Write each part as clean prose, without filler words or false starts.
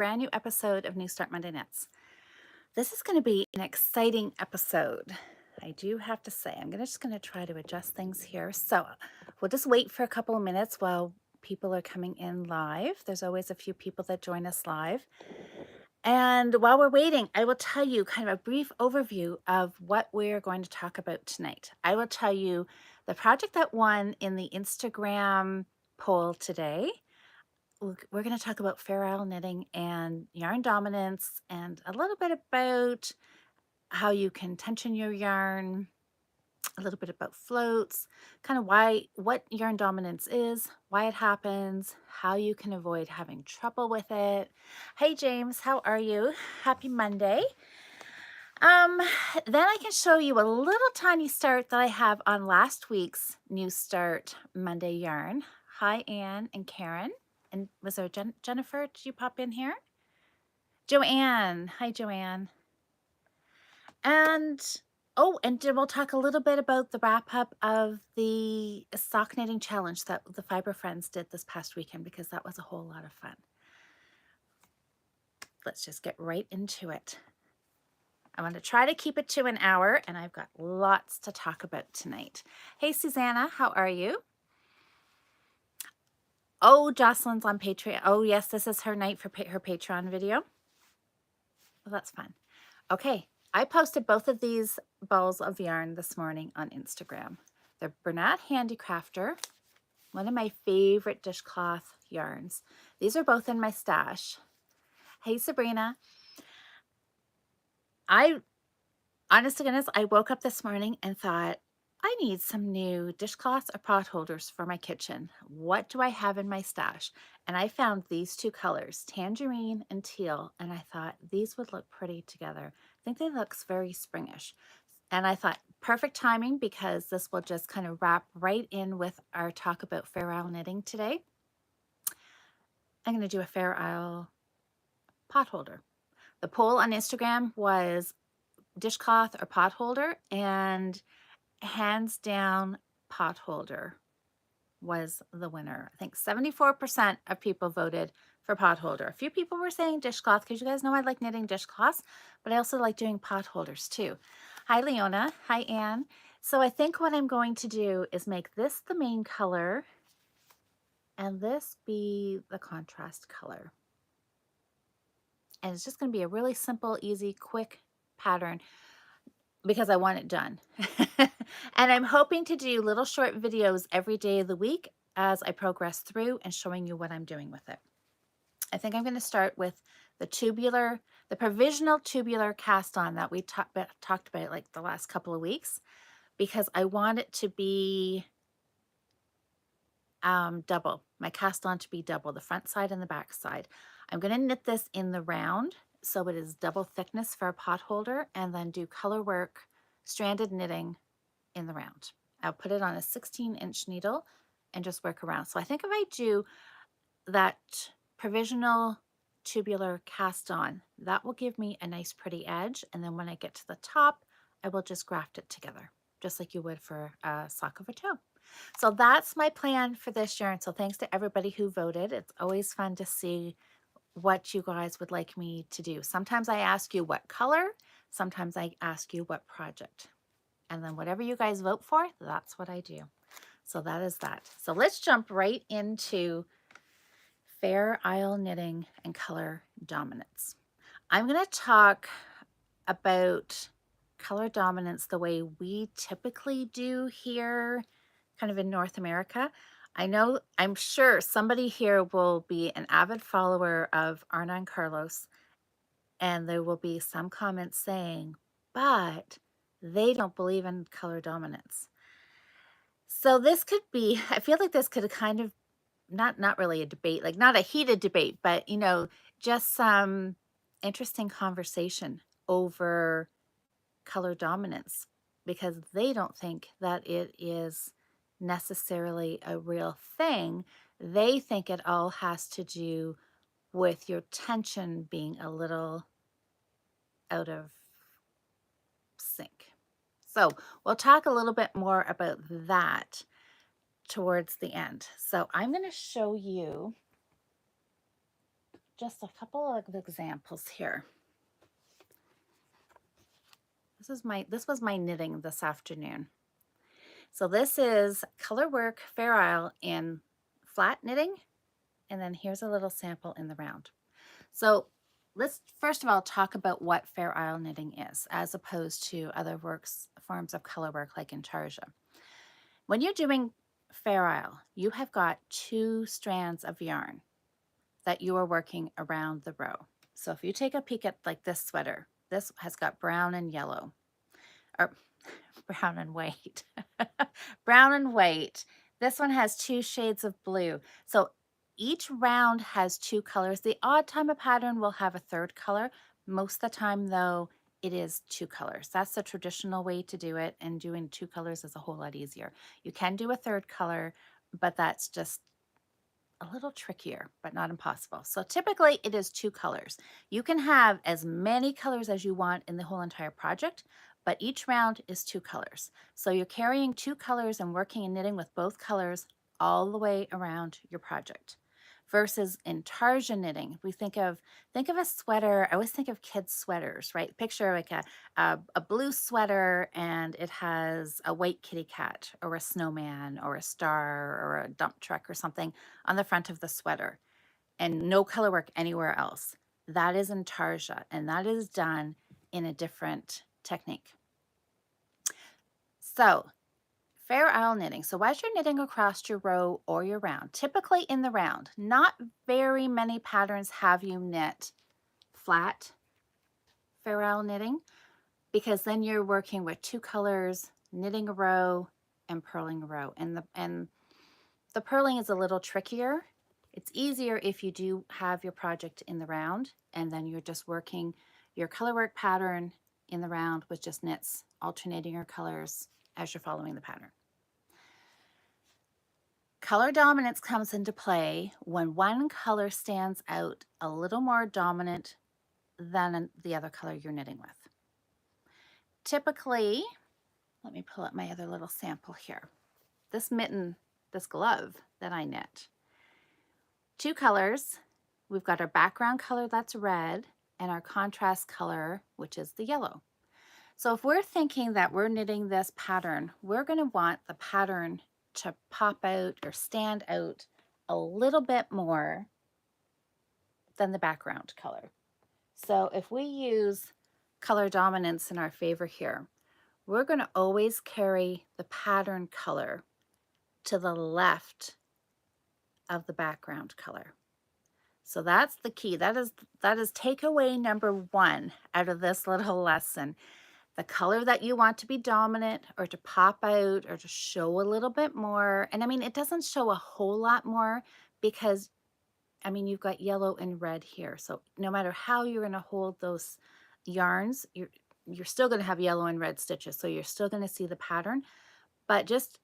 brand new episode of New Start Monday Knits. This is going to be an exciting episode. I do have to say, I'm just going to try to adjust things here. So we'll just wait for a couple of minutes while people are coming in live. There's always a few people that join us live. And while we're waiting, I will tell you kind of a brief overview of what we're going to talk about tonight. I will tell you the project that won in the Instagram poll today. We're going to talk about Fair Isle knitting and yarn dominance and a little bit about how you can tension your yarn, a little bit about floats, kind of what yarn dominance is, why it happens, how you can avoid having trouble with it. Hey James, how are you? Happy Monday. Then I can show you a little tiny start that I have on last week's New Start Monday yarn. Hi Anne and Karen. And was there Jennifer? Did you pop in here? Joanne. Hi, Joanne. And we'll talk a little bit about the wrap up of the sock knitting challenge that the Fibre Friends did this past weekend, because that was a whole lot of fun. Let's just get right into it. I want to try to keep it to an hour, and I've got lots to talk about tonight. Hey, Susanna, how are you? Oh, Jocelyn's on Patreon. Oh, yes, this is her night for her Patreon video. Well, that's fun. Okay, I posted both of these balls of yarn this morning on Instagram. They're Bernat Handicrafter, one of my favorite dishcloth yarns. These are both in my stash. Hey, Sabrina. Honest to goodness, I woke up this morning and thought, I need some new dishcloths or pot holders for my kitchen. What do I have in my stash? And I found these two colors, tangerine and teal, and I thought these would look pretty together. I think they looks very springish. And I thought perfect timing, because this will just kind of wrap right in with our talk about Fair Isle knitting today. I'm going to do a Fair Isle pot holder. The poll on Instagram was dishcloth or pot holder, and hands down pot holder was the winner. I think 74% of people voted for pot holder. A few people were saying dishcloth, because you guys know I like knitting dishcloths, but I also like doing pot holders too. Hi, Leona. Hi, Anne. So I think what I'm going to do is make this the main color and this be the contrast color. And it's just going to be a really simple, easy, quick pattern, because I want it done. And I'm hoping to do little short videos every day of the week as I progress through and showing you what I'm doing with it. I think I'm going to start with the provisional tubular cast on that we talked about like the last couple of weeks, because I want it to be double, my cast on to be double, the front side and the back side. I'm going to knit this in the round, so it is double thickness for a pot holder, and then do color work, stranded knitting in the round. I'll put it on a 16-inch needle and just work around. So I think if I do that provisional tubular cast on, that will give me a nice pretty edge. And then when I get to the top, I will just graft it together, just like you would for a sock of a toe. So that's my plan for this yarn. So thanks to everybody who voted. It's always fun to see what you guys would like me to do. Sometimes I ask you what color, sometimes I ask you what project. And then whatever you guys vote for, that's what I do. So that is that. So let's jump right into Fair Isle knitting and color dominance. I'm going to talk about color dominance the way we typically do here, kind of in North America. I'm sure somebody here will be an avid follower of Arna and Carlos, and there will be some comments saying, but they don't believe in color dominance. So this could be, I feel like this could kind of, not really a debate, like not a heated debate, but just some interesting conversation over color dominance, because they don't think that it is necessarily a real thing. They think it all has to do with your tension being a little out of sync. So we'll talk a little bit more about that towards the end. So I'm going to show you just a couple of examples here. This was my knitting this afternoon. So this is Colorwork Fair Isle in flat knitting, and then here's a little sample in the round. So let's first of all talk about what Fair Isle knitting is, as opposed to other forms of colorwork like intarsia. When you're doing Fair Isle, you have got 2 strands of yarn that you are working around the row. So if you take a peek at like this sweater, this has got brown and yellow, or brown and white. Brown and white. This one has 2 shades of blue. So each round has 2 colors. The odd time a pattern will have a 3rd color. Most of the time though, it is 2 colors. That's the traditional way to do it, and doing 2 colors is a whole lot easier. You can do a 3rd color, but that's just a little trickier, but not impossible. So typically it is 2 colors. You can have as many colors as you want in the whole entire project, but each round is 2 colors. So you're carrying 2 colors and working and knitting with both colors all the way around your project. Versus intarsia knitting, we think of a sweater. I always think of kids' sweaters, right? Picture like a blue sweater and it has a white kitty cat or a snowman or a star or a dump truck or something on the front of the sweater, and no color work anywhere else. That is intarsia, and that is done in a different technique. So Fair Isle knitting. So as you're knitting across your row or your round, typically in the round, not very many patterns have you knit flat Fair Isle knitting, because then you're working with 2 colors, knitting a row and purling a row. And the purling is a little trickier. It's easier if you do have your project in the round, and then you're just working your colorwork pattern in the round with just knits, alternating your colors as you're following the pattern. Color dominance comes into play when one color stands out a little more dominant than the other color you're knitting with. Typically, let me pull up my other little sample here. This mitten, this glove that I knit. 2 colors. We've got our background color that's red and our contrast color, which is the yellow. So if we're thinking that we're knitting this pattern, we're going to want the pattern to pop out or stand out a little bit more than the background color. So if we use color dominance in our favor here, we're going to always carry the pattern color to the left of the background color. So that's the key. That is takeaway number 1 out of this little lesson. The color that you want to be dominant or to pop out or to show a little bit more. And I mean, it doesn't show a whole lot more because, I mean, you've got yellow and red here. So no matter how you're going to hold those yarns, you're still going to have yellow and red stitches. So you're still going to see the pattern, but just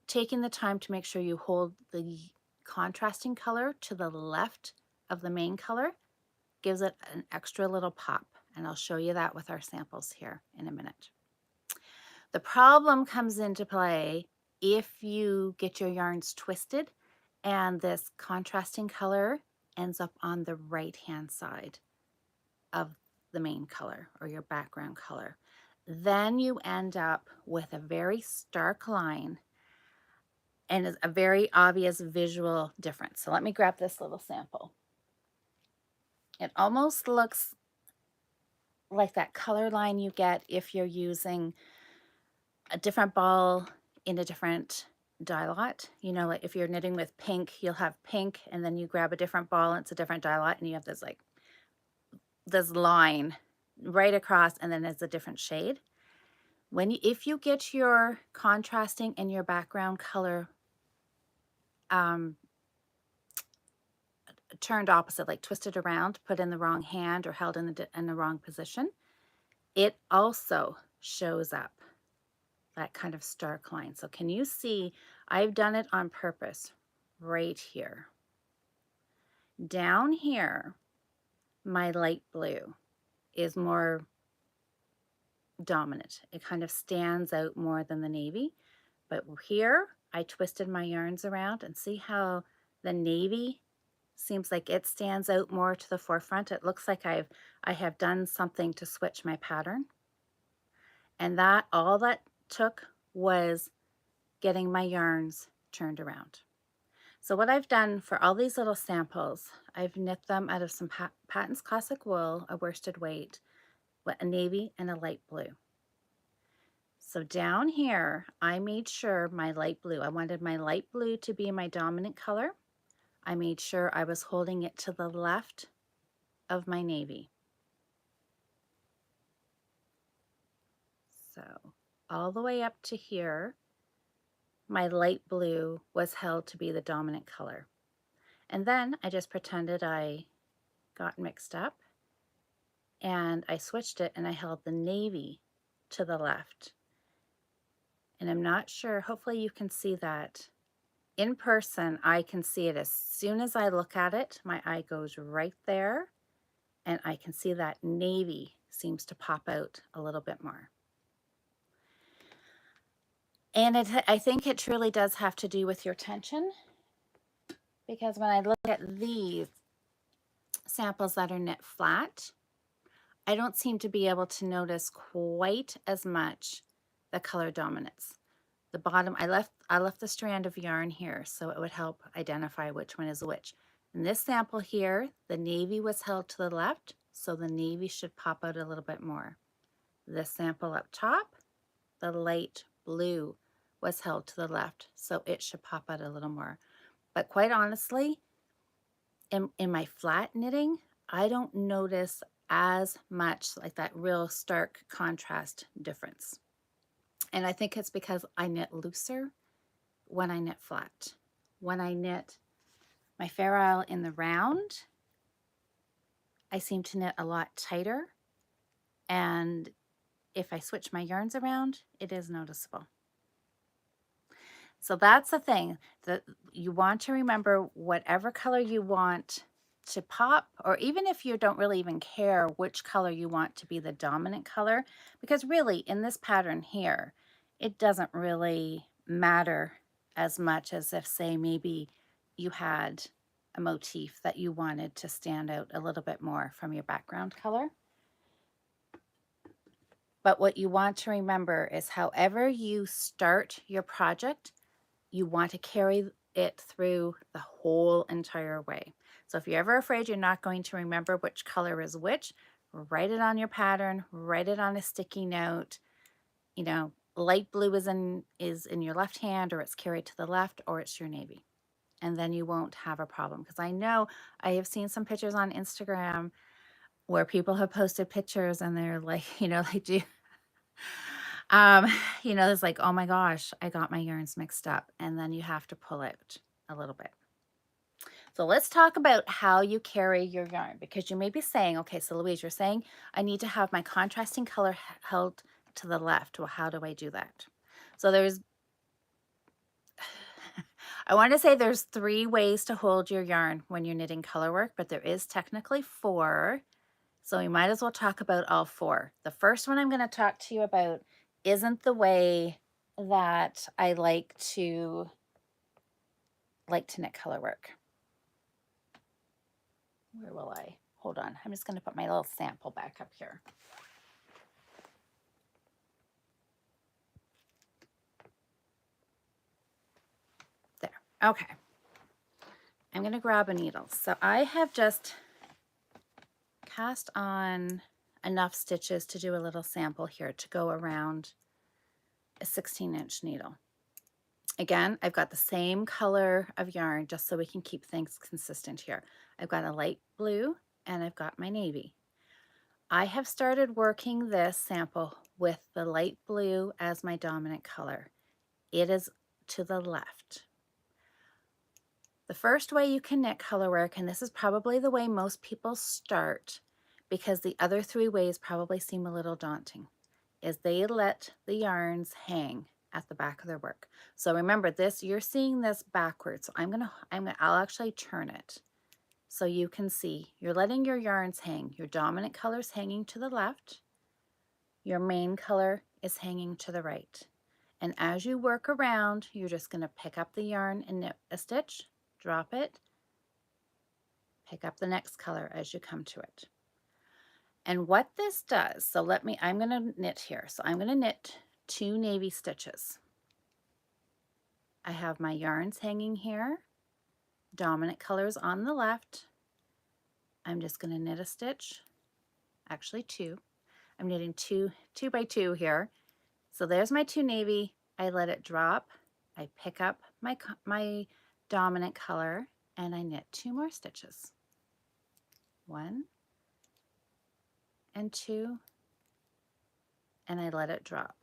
taking the time to make sure you hold the contrasting color to the left of the main color gives it an extra little pop. And I'll show you that with our samples here in a minute. The problem comes into play if you get your yarns twisted and this contrasting color ends up on the right-hand side of the main color or your background color. Then you end up with a very stark line and a very obvious visual difference. So let me grab this little sample. It almost looks like that color line you get if you're using a different ball in a different dye lot. You know, like if you're knitting with pink, you'll have pink, and then you grab a different ball and it's a different dye lot, and you have this line right across, and then it's a different shade. If you get your contrasting and your background color turned opposite, like twisted around, put in the wrong hand or held in the wrong position, it also shows up that kind of stark line. So can you see, I've done it on purpose right here. Down here, my light blue is more dominant. It kind of stands out more than the navy. But here, I twisted my yarns around, and see how the navy seems like it stands out more to the forefront. It looks like I have done something to switch my pattern. And that all that took was getting my yarns turned around. So what I've done for all these little samples, I've knit them out of some Patton's Classic Wool, a worsted weight, a navy and a light blue. So down here, I made sure my light blue, I wanted my light blue to be my dominant color. I made sure I was holding it to the left of my navy. So all the way up to here, my light blue was held to be the dominant color. And then I just pretended I got mixed up and I switched it and I held the navy to the left. And I'm not sure, hopefully you can see that. In person, I can see it as soon as I look at it, my eye goes right there and I can see that navy seems to pop out a little bit more. And I think it truly does have to do with your tension, because when I look at these samples that are knit flat, I don't seem to be able to notice quite as much the color dominance. The bottom, I left the strand of yarn here so it would help identify which one is which. In this sample here, the navy was held to the left, so the navy should pop out a little bit more. This sample up top, the light blue was held to the left, so it should pop out a little more. But quite honestly, in my flat knitting, I don't notice as much like that real stark contrast difference. And I think it's because I knit looser when I knit flat. When I knit my Fair Isle in the round, I seem to knit a lot tighter. And if I switch my yarns around, it is noticeable. So that's the thing, that you want to remember whatever color you want to pop, or even if you don't really even care which color you want to be the dominant color, because really in this pattern here, it doesn't really matter as much as if, say, maybe you had a motif that you wanted to stand out a little bit more from your background color. But what you want to remember is however you start your project, you want to carry it through the whole entire way. So if you're ever afraid you're not going to remember which color is which, write it on your pattern, write it on a sticky note. You know, light blue is in your left hand, or it's carried to the left, or it's your navy. And then you won't have a problem. Because I know I have seen some pictures on Instagram where people have posted pictures and they're like, you know, they do you know, it's like, oh my gosh, I got my yarns mixed up. And then you have to pull out a little bit. So let's talk about how you carry your yarn, because you may be saying, okay, so Louise, you're saying I need to have my contrasting color held to the left. Well, how do I do that? So there's, I want to say there's 3 ways to hold your yarn when you're knitting color work, but there is technically 4. So we might as well talk about all 4. The first one I'm going to talk to you about isn't the way that I like to knit color work. Where will I? Hold on. I'm just going to put my little sample back up here. There. Okay. I'm going to grab a needle. So I have just cast on enough stitches to do a little sample here to go around a 16-inch needle. Again, I've got the same color of yarn just so we can keep things consistent here. I've got a light blue and I've got my navy. I have started working this sample with the light blue as my dominant color. It is to the left. The first way you can knit color work, and this is probably the way most people start because the other 3 ways probably seem a little daunting, is they let the yarns hang at the back of their work. So remember this, you're seeing this backwards. So I'll actually turn it so you can see you're letting your yarns hang. Your dominant color is hanging to the left. Your main color is hanging to the right. And as you work around, you're just going to pick up the yarn and knit a stitch, drop it, Pick up the next color as you come to it. And what this does, so I'm going to knit here. So I'm going to knit 2 navy stitches. I have my yarns hanging here, dominant colors on the left. I'm just going to knit a stitch, actually 2. I'm knitting 2 by 2 here. So there's my 2 navy. I let it drop. I pick up my dominant color and I knit 2 more stitches. 1 and 2, and I let it drop.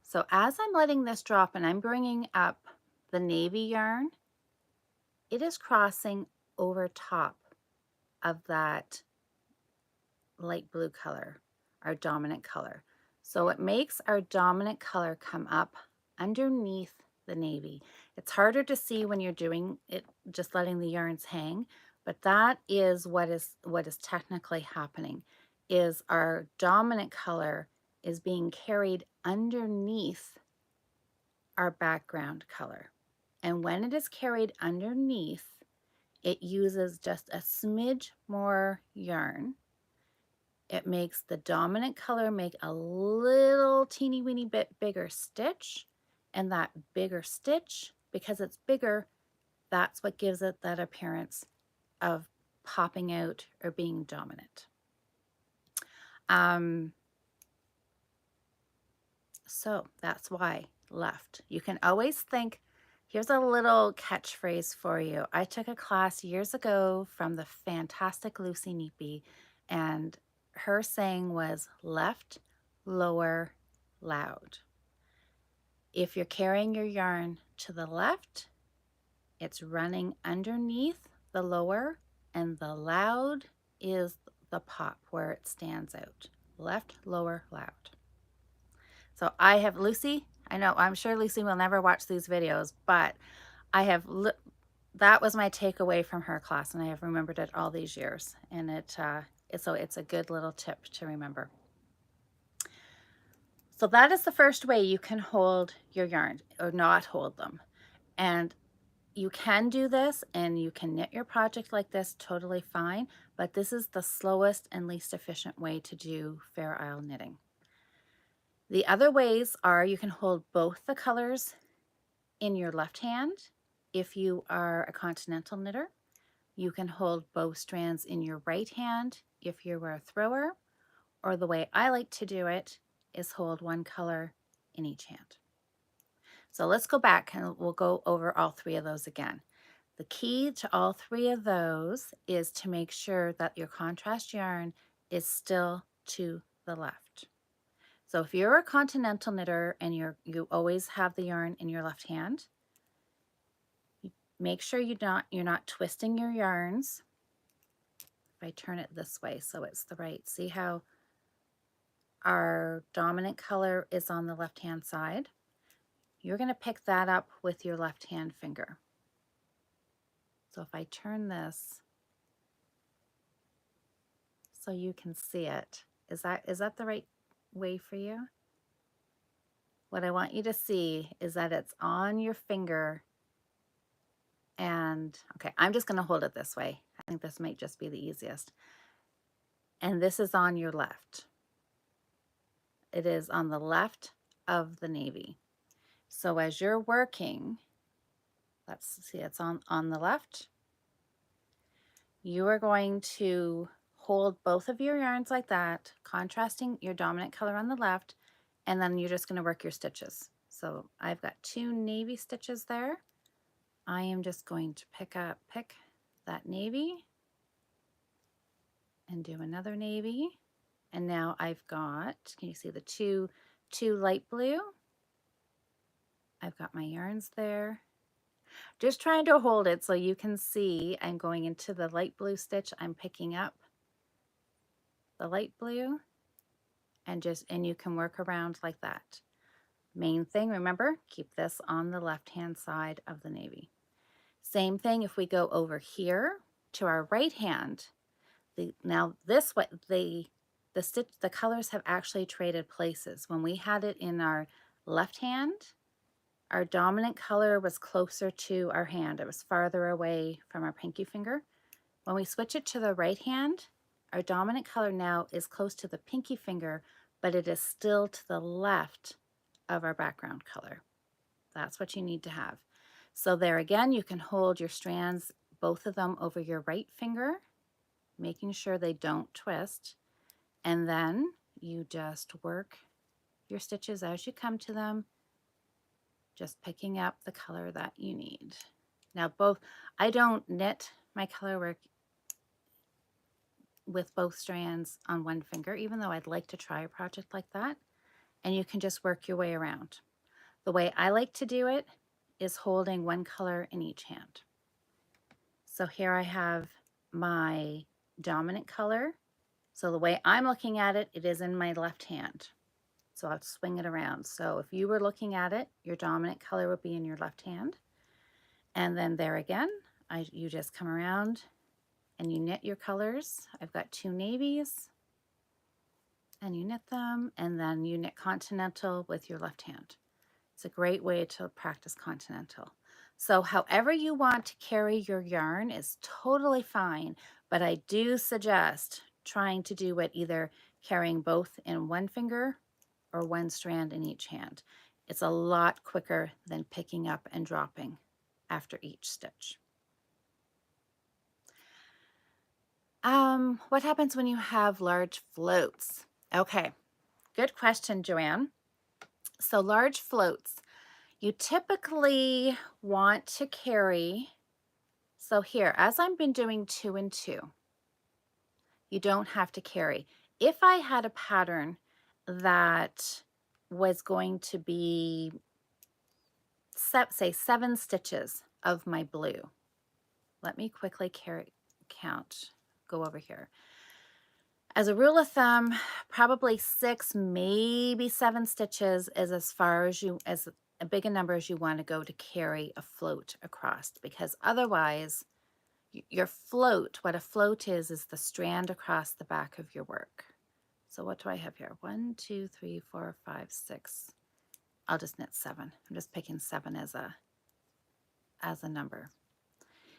So as I'm letting this drop and I'm bringing up the navy yarn, it is crossing over top of that light blue color, our dominant color. So it makes our dominant color come up underneath the navy. It's harder to see when you're doing it, just letting the yarns hang, but that is what is technically happening, is our dominant color is being carried underneath our background color. And when it is carried underneath, it uses just a smidge more yarn. It makes the dominant color make a little teeny weeny bit bigger stitch, and that bigger stitch, because it's bigger, that's what gives it that appearance of popping out or being dominant. So that's why left. You can always think, here's a little catchphrase for you. I took a class years ago from the fantastic Lucy Neepy, and her saying was left, lower, loud. If you're carrying your yarn to the left, it's running underneath the lower, and the loud is the pop where it stands out. Left, lower, loud. So I have Lucy, I know, I'm sure Lucy will never watch these videos, but that was my takeaway from her class, and I have remembered it all these years. And so it's a good little tip to remember. So that is the first way you can hold your yarn or not hold them. And you can do this and you can knit your project like this totally fine, but this is the slowest and least efficient way to do Fair Isle knitting. The other ways are you can hold both the colors in your left hand. If you are a continental knitter, you can hold both strands in your right hand if you're a thrower, or the way I like to do it is hold one color in each hand. So let's go back and we'll go over all 3 of those again. The key to all 3 of those is to make sure that your contrast yarn is still to the left. So if you're a continental knitter and you always have the yarn in your left hand, make sure you're not twisting your yarns. If I turn it this way so it's the right, see how our dominant color is on the left hand side? You're going to pick that up with your left hand finger. So if I turn this so you can see it, is that the right way for you? What I want you to see is that it's on your finger, and okay, I'm just going to hold it this way. I think this might just be the easiest. And this is on your left. It is on the left of the navy. So as you're working, let's see, it's on the left. You are going to hold both of your yarns like that, contrasting your dominant color on the left, and then you're just going to work your stitches. So I've got 2 navy stitches there. I am just going to pick that navy and do another navy. And now I've got, can you see the two light blue? I've got my yarns there. Just trying to hold it so you can see I'm going into the light blue stitch. I'm picking up the light blue and you can work around like that. Main thing, remember, keep this on the left-hand side of the navy. Same thing if we go over here to our right hand. Now this way, the colors have actually traded places. When we had it in our left hand, our dominant color was closer to our hand. It was farther away from our pinky finger. When we switch it to the right hand, our dominant color now is close to the pinky finger, but it is still to the left of our background color. That's what you need to have. So there again, you can hold your strands, both of them, over your right finger, making sure they don't twist. And then you just work your stitches as you come to them, just picking up the color that you need. Now I don't knit my color work with both strands on one finger, even though I'd like to try a project like that. And you can just work your way around. The way I like to do it is holding one color in each hand. So here I have my dominant color. So the way I'm looking at it, it is in my left hand. So I'll swing it around. So if you were looking at it, your dominant color would be in your left hand. And then there again, you just come around and you knit your colors. I've got 2 navies and you knit them, and then you knit continental with your left hand. It's a great way to practice continental. So however you want to carry your yarn is totally fine, but I do suggest trying to do it either carrying both in one finger or one strand in each hand. It's a lot quicker than picking up and dropping after each stitch. What happens when you have large floats? Okay, good question, Joanne. So large floats, you typically want to carry, so here, as I've been doing 2 and 2, you don't have to carry. If I had a pattern that was going to be, say, 7 stitches of my blue, let me quickly go over here. As a rule of thumb, probably 6, maybe 7 stitches is as far as as a big a number as you want to go to carry a float across, because otherwise your float, what a float is the strand across the back of your work. So what do I have here? 1, 2, 3, 4, 5, 6. I'll just knit 7. I'm just picking 7 as a number.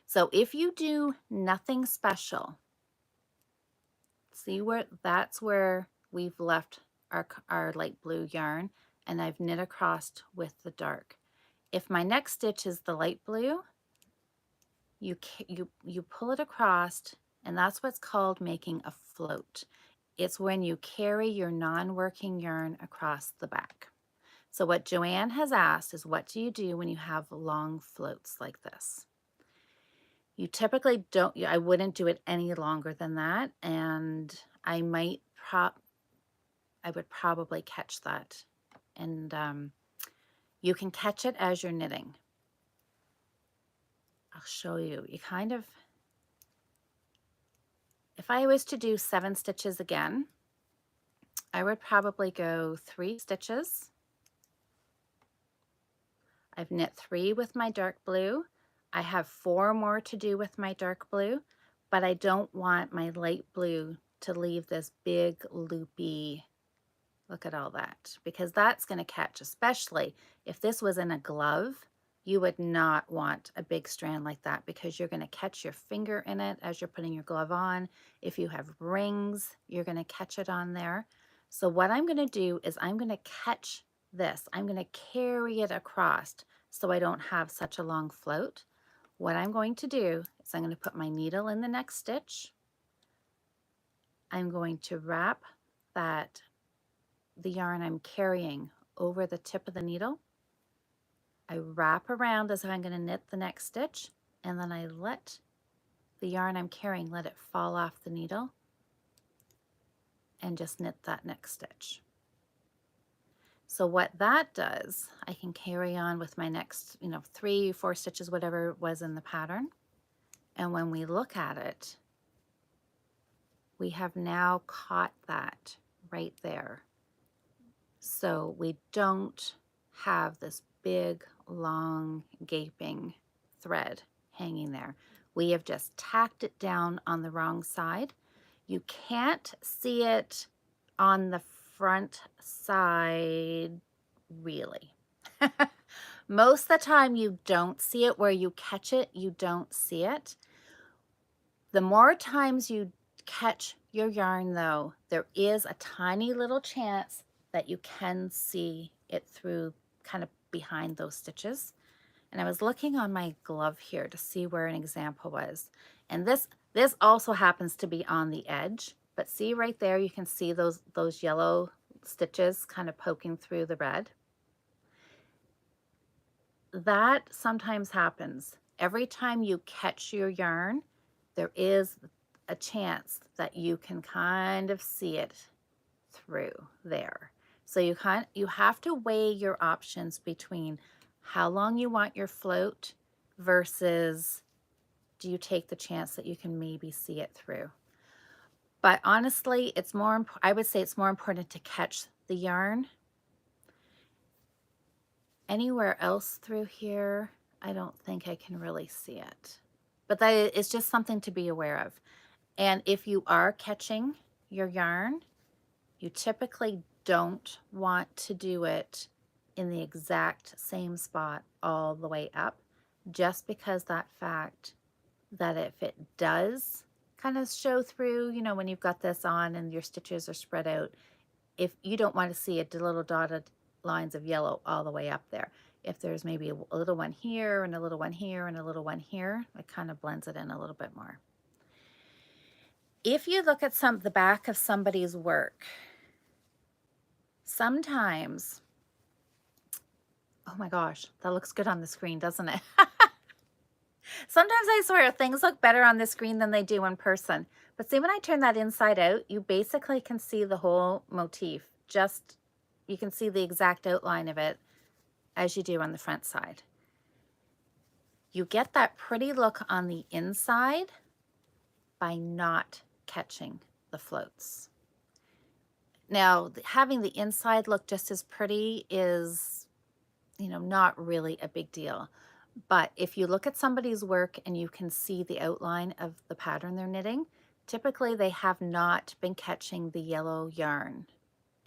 So if you do nothing special, see that's where we've left our light blue yarn, and I've knit across with the dark. If my next stitch is the light blue, you pull it across, and that's what's called making a float. It's when you carry your non-working yarn across the back. So what Joanne has asked is, what do you do when you have long floats like this? You typically I wouldn't do it any longer than that, and I would probably catch that. And you can catch it as you're knitting. I'll show you. If I was to do 7 stitches again, I would probably go 3 stitches. I've knit 3 with my dark blue. I have 4 more to do with my dark blue, but I don't want my light blue to leave this big loopy, look at all that, because that's going to catch, especially if this was in a glove. You would not want a big strand like that, because you're going to catch your finger in it as you're putting your glove on. If you have rings, you're going to catch it on there. So what I'm going to do is I'm going to catch this. I'm going to carry it across so I don't have such a long float. What I'm going to do is I'm going to put my needle in the next stitch. I'm going to wrap the yarn I'm carrying over the tip of the needle. I wrap around as if I'm going to knit the next stitch, and then I let the yarn I'm carrying, let it fall off the needle, and just knit that next stitch. So what that does, I can carry on with my next, 3, 4 stitches, whatever was in the pattern. And when we look at it, we have now caught that right there. So we don't have this big, long, gaping thread hanging there. We have just tacked it down on the wrong side. You can't see it on the front side, really. Most of the time you don't see it. Where you catch it, you don't see it. The more times you catch your yarn though, there is a tiny little chance that you can see it through kind of behind those stitches. And I was looking on my glove here to see where an example was. And this also happens to be on the edge, but see right there, you can see those yellow stitches kind of poking through the red. That sometimes happens. Every time you catch your yarn, there is a chance that you can kind of see it through there. So you have to weigh your options between how long you want your float versus do you take the chance that you can maybe see it through. But honestly, I would say it's more important to catch the yarn. Anywhere else through here, I don't think I can really see it. But that is just something to be aware of. And if you are catching your yarn, you typically don't want to do it in the exact same spot all the way up, just because that fact that if it does kind of show through, you know, when you've got this on and your stitches are spread out, if you don't want to see it, the little dotted lines of yellow all the way up there. If there's maybe a little one here and a little one here and a little one here, it kind of blends it in a little bit more. If you look at the back of somebody's work, sometimes, oh my gosh, that looks good on the screen, doesn't it? Sometimes I swear things look better on the screen than they do in person. But see, when I turn that inside out, you basically can see the whole motif. You can see the exact outline of it as you do on the front side. You get that pretty look on the inside by not catching the floats. Now, having the inside look just as pretty is, you know, not really a big deal. But if you look at somebody's work and you can see the outline of the pattern they're knitting, typically they have not been catching the yellow yarn.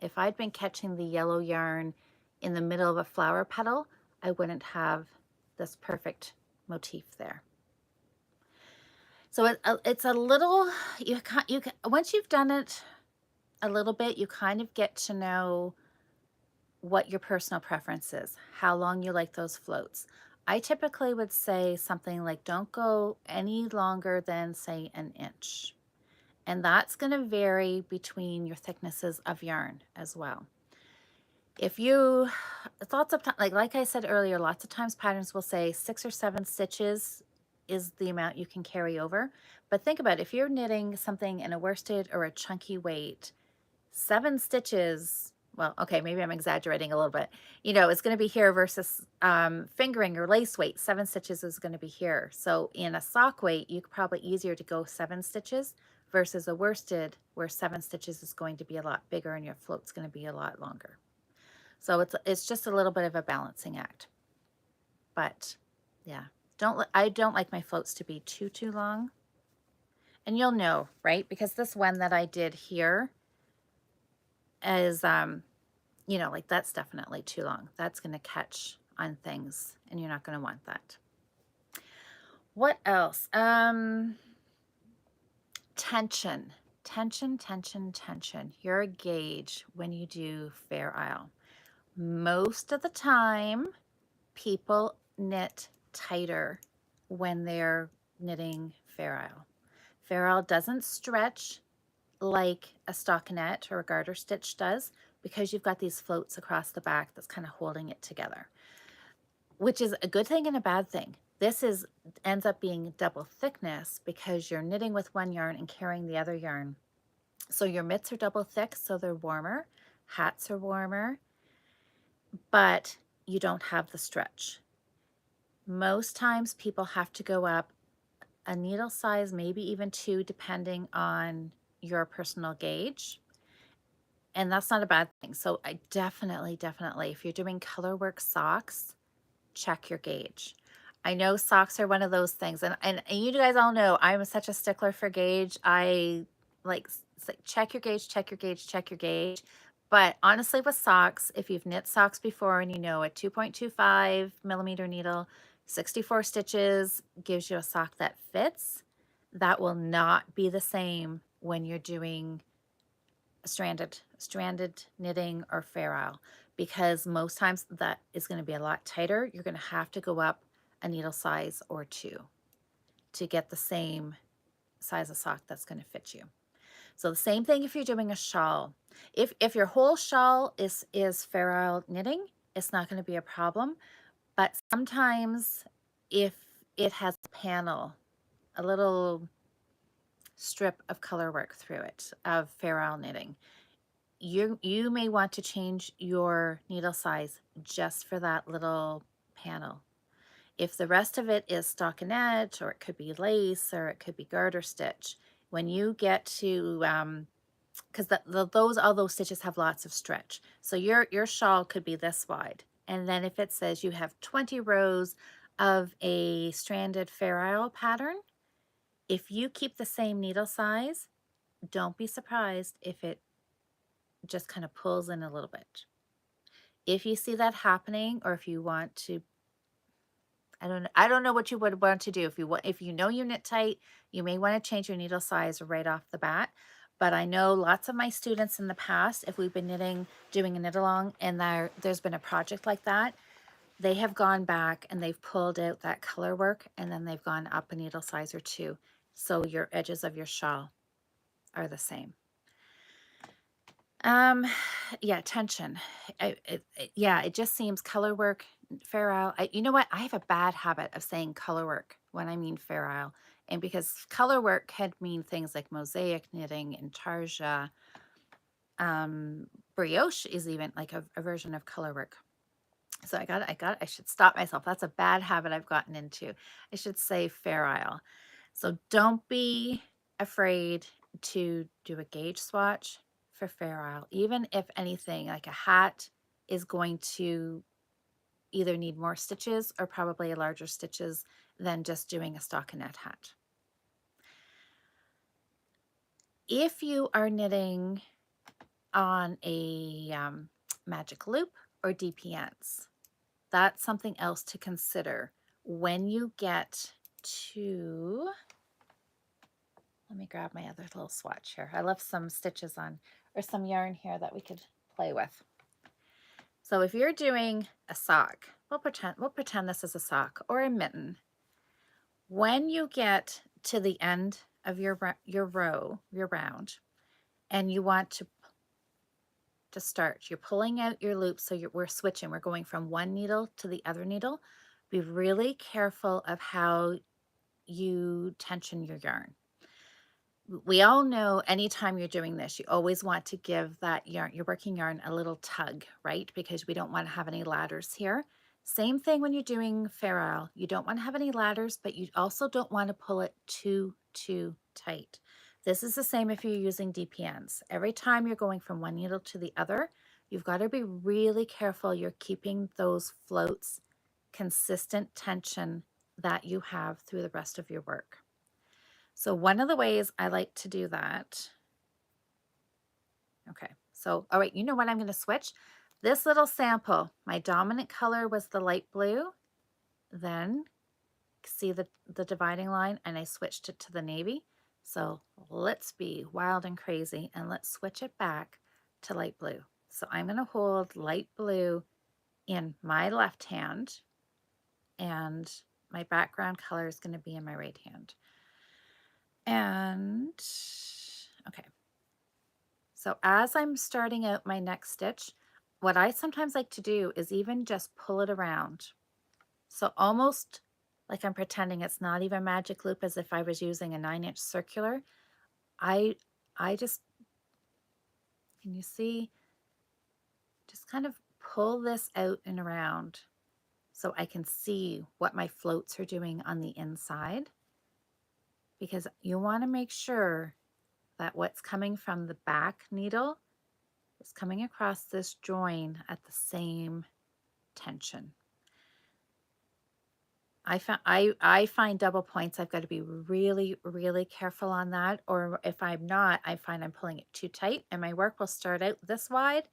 If I'd been catching the yellow yarn in the middle of a flower petal, I wouldn't have this perfect motif there. So it's a little, once you've done it a little bit, you kind of get to know what your personal preference is, how long you like those floats. I typically would say something like, don't go any longer than, say, an inch. And that's going to vary between your thicknesses of yarn as well. If you, lots of times, like I said earlier, lots of times patterns will say 6 or 7 stitches is the amount you can carry over. But think about it, if you're knitting something in a worsted or a chunky weight, 7 stitches, well, okay, maybe I'm exaggerating a little bit. You know, it's going to be here versus fingering or lace weight. 7 stitches is going to be here. So in a sock weight, you could probably easier to go 7 stitches versus a worsted where 7 stitches is going to be a lot bigger and your float's going to be a lot longer. So it's just a little bit of a balancing act. But yeah, I don't like my floats to be too long. And you'll know, right? Because this one that I did here is, you know, like that's definitely too long. That's going to catch on things and you're not going to want that. What else? Tension. Your gauge when you do Fair Isle. Most of the time, people knit tighter when they're knitting Fair Isle. Fair Isle doesn't stretch like a stockinette or a garter stitch does because you've got these floats across the back that's kind of holding it together, which is a good thing and a bad thing. This ends up being double thickness because you're knitting with one yarn and carrying the other yarn. So your mitts are double thick, so they're warmer. Hats are warmer, but you don't have the stretch. Most times people have to go up a needle size, maybe even 2, depending on your personal gauge. And that's not a bad thing. So I definitely, if you're doing color work socks, check your gauge. I know socks are one of those things. And you guys all know I'm such a stickler for gauge. I like check your gauge. But honestly, with socks, if you've knit socks before and you know a 2.25 millimeter needle, 64 stitches gives you a sock that fits. That will not be the same when you're doing stranded knitting or fair isle, because most times that is going to be a lot tighter. You're going to have to go up a needle size or two to get the same size of sock that's going to fit you. So the same thing if you're doing a shawl. If your whole shawl is fair isle knitting, it's not going to be a problem. But sometimes if it has a panel, a little strip of color work through it of fair isle knitting, you may want to change your needle size just for that little panel. If the rest of it is stockinette, or it could be lace, or it could be garter stitch, when you get to because all those stitches have lots of stretch, so your shawl could be this wide, and then if it says you have 20 rows of a stranded fair isle pattern, if you keep the same needle size, don't be surprised if it just kind of pulls in a little bit. If you see that happening, or if you want to, I don't know what you would want to do. If you know you knit tight, you may want to change your needle size right off the bat. But I know lots of my students in the past, if we've been knitting, doing a knit along, and there's been a project like that, they have gone back and they've pulled out that color work, and then they've gone up a needle size or two, so your edges of your shawl are the same. Yeah, tension. It just seems color work, fair isle. You know what? I have a bad habit of saying color work when I mean fair isle. And because color work can mean things like mosaic knitting, intarsia, brioche is even like a version of color work. So I should stop myself. That's a bad habit I've gotten into. I should say fair isle. So don't be afraid to do a gauge swatch for fair isle. Even if anything, like a hat is going to either need more stitches or probably larger stitches than just doing a stockinette hat. If you are knitting on a magic loop or DPNs, that's something else to consider when you get to, let me grab my other little swatch here. I left some stitches on, or some yarn here that we could play with. So if you're doing a sock, we'll pretend this is a sock or a mitten. When you get to the end of your round, and you want to start, you're pulling out your loop. So we're switching. We're going from one needle to the other needle. Be really careful of how you tension your yarn. We all know anytime you're doing this, you always want to give that yarn, your working yarn, a little tug, right? Because we don't want to have any ladders here. Same thing when you're doing fair isle. You don't want to have any ladders, but you also don't want to pull it too tight. This is the same if you're using DPNs. Every time you're going from one needle to the other, you've got to be really careful you're keeping those floats consistent tension that you have through the rest of your work. So one of the ways I like to do that, okay, so, all right, you know what, I'm going to switch. This little sample, my dominant color was the light blue, then see the dividing line, and I switched it to the navy. So let's be wild and crazy, and let's switch it back to light blue. So I'm going to hold light blue in my left hand, and my background color is going to be in my right hand. And okay, so as I'm starting out my next stitch, what I sometimes like to do is even just pull it around. So almost like I'm pretending it's not even magic loop, as if I was using a 9-inch circular. I just, can you see? Just kind of pull this out and around so I can see what my floats are doing on the inside, because you want to make sure that what's coming from the back needle is coming across this join at the same tension. I find double points, I've got to be really, really careful on that. Or if I'm not, I find I'm pulling it too tight, and my work will start out this wide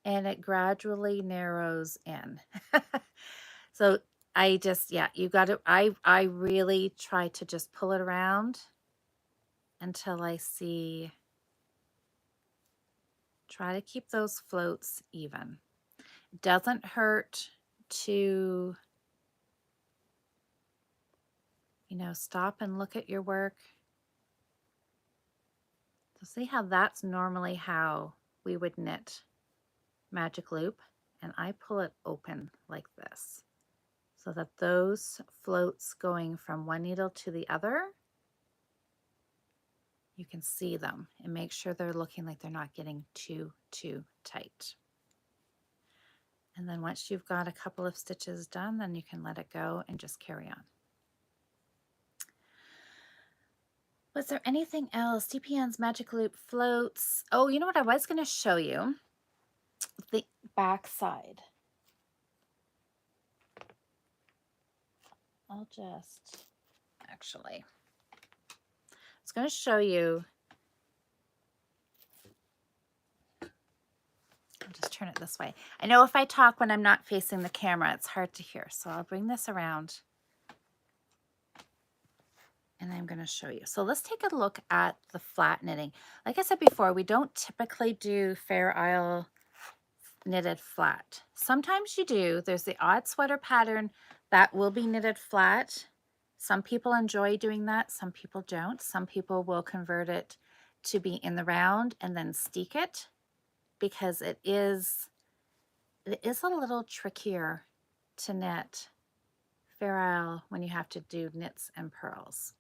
and it gradually narrows in. So I just, yeah, you got to, I really try to just pull it around until I see, try to keep those floats even. It doesn't hurt to, you know, stop and look at your work. So see how that's normally how we would knit magic loop, and I pull it open like this so that those floats going from one needle to the other, you can see them and make sure they're looking like they're not getting too tight. And then once you've got a couple of stitches done, then you can let it go and just carry on. Was there anything else? DPN's magic loop floats. Oh, you know what? I was going to show you the back side. I'll just, actually, I was going to show you. I'll just turn it this way. I know if I talk when I'm not facing the camera, it's hard to hear. So I'll bring this around and I'm going to show you. So let's take a look at the flat knitting. Like I said before, we don't typically do Fair Isle knitted flat. Sometimes you do. There's the odd sweater pattern that will be knitted flat. Some people enjoy doing that. Some people don't. Some people will convert it to be in the round and then steek it, because it is a little trickier to knit Fair Isle when you have to do knits and purls.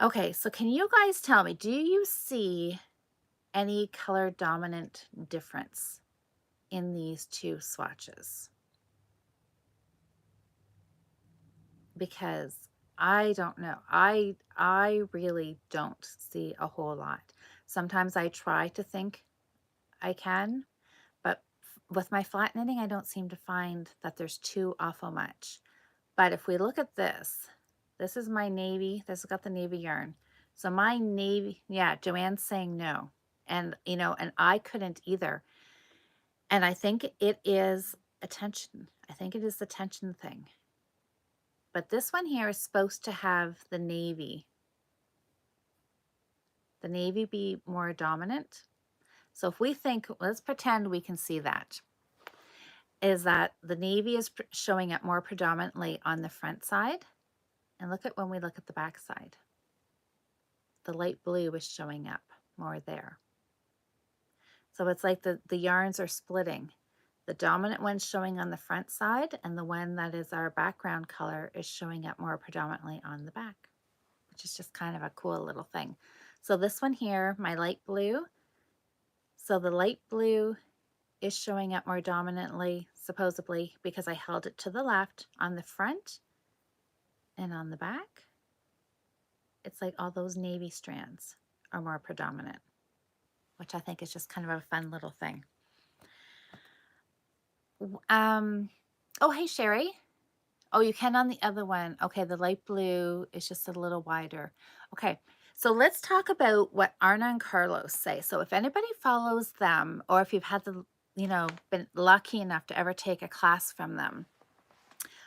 Okay, so can you guys tell me, do you see any color dominant difference in these two swatches? Because I don't know. I really don't see a whole lot. Sometimes I try to think I can, but with my flat knitting, I don't seem to find that there's too awful much. But if we look at this, this is my navy. This has got the navy yarn. So my navy, yeah, Joanne's saying no. And, you know, and I couldn't either. And I think it is a tension. I think it is the tension thing. But this one here is supposed to have the navy be more dominant. So if we think, let's pretend we can see that, is that the navy is showing up more predominantly on the front side. And look at when we look at the back side. The light blue is showing up more there. So it's like the yarns are splitting. The dominant one's showing on the front side, and the one that is our background color is showing up more predominantly on the back, which is just kind of a cool little thing. So this one here, my light blue, so the light blue is showing up more dominantly, supposedly, because I held it to the left on the front, and on the back, it's like all those navy strands are more predominant, which I think is just kind of a fun little thing. Oh, hey, Sherry. Oh, you can on the other one. Okay, the light blue is just a little wider. Okay, so let's talk about what Arna and Carlos say. So if anybody follows them, or if you've had the, you know, been lucky enough to ever take a class from them,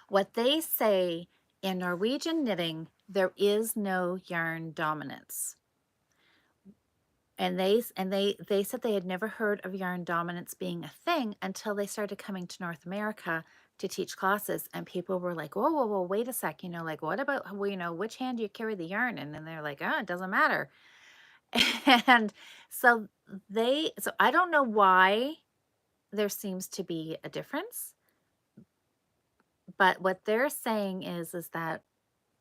what they say in Norwegian knitting, there is no yarn dominance. And they said they had never heard of yarn dominance being a thing until they started coming to North America to teach classes, and people were like, whoa, wait a sec, you know, like, what about, well, you know, which hand do you carry the yarn in? And they're like, oh, it doesn't matter. And so I don't know why there seems to be a difference, but what they're saying is that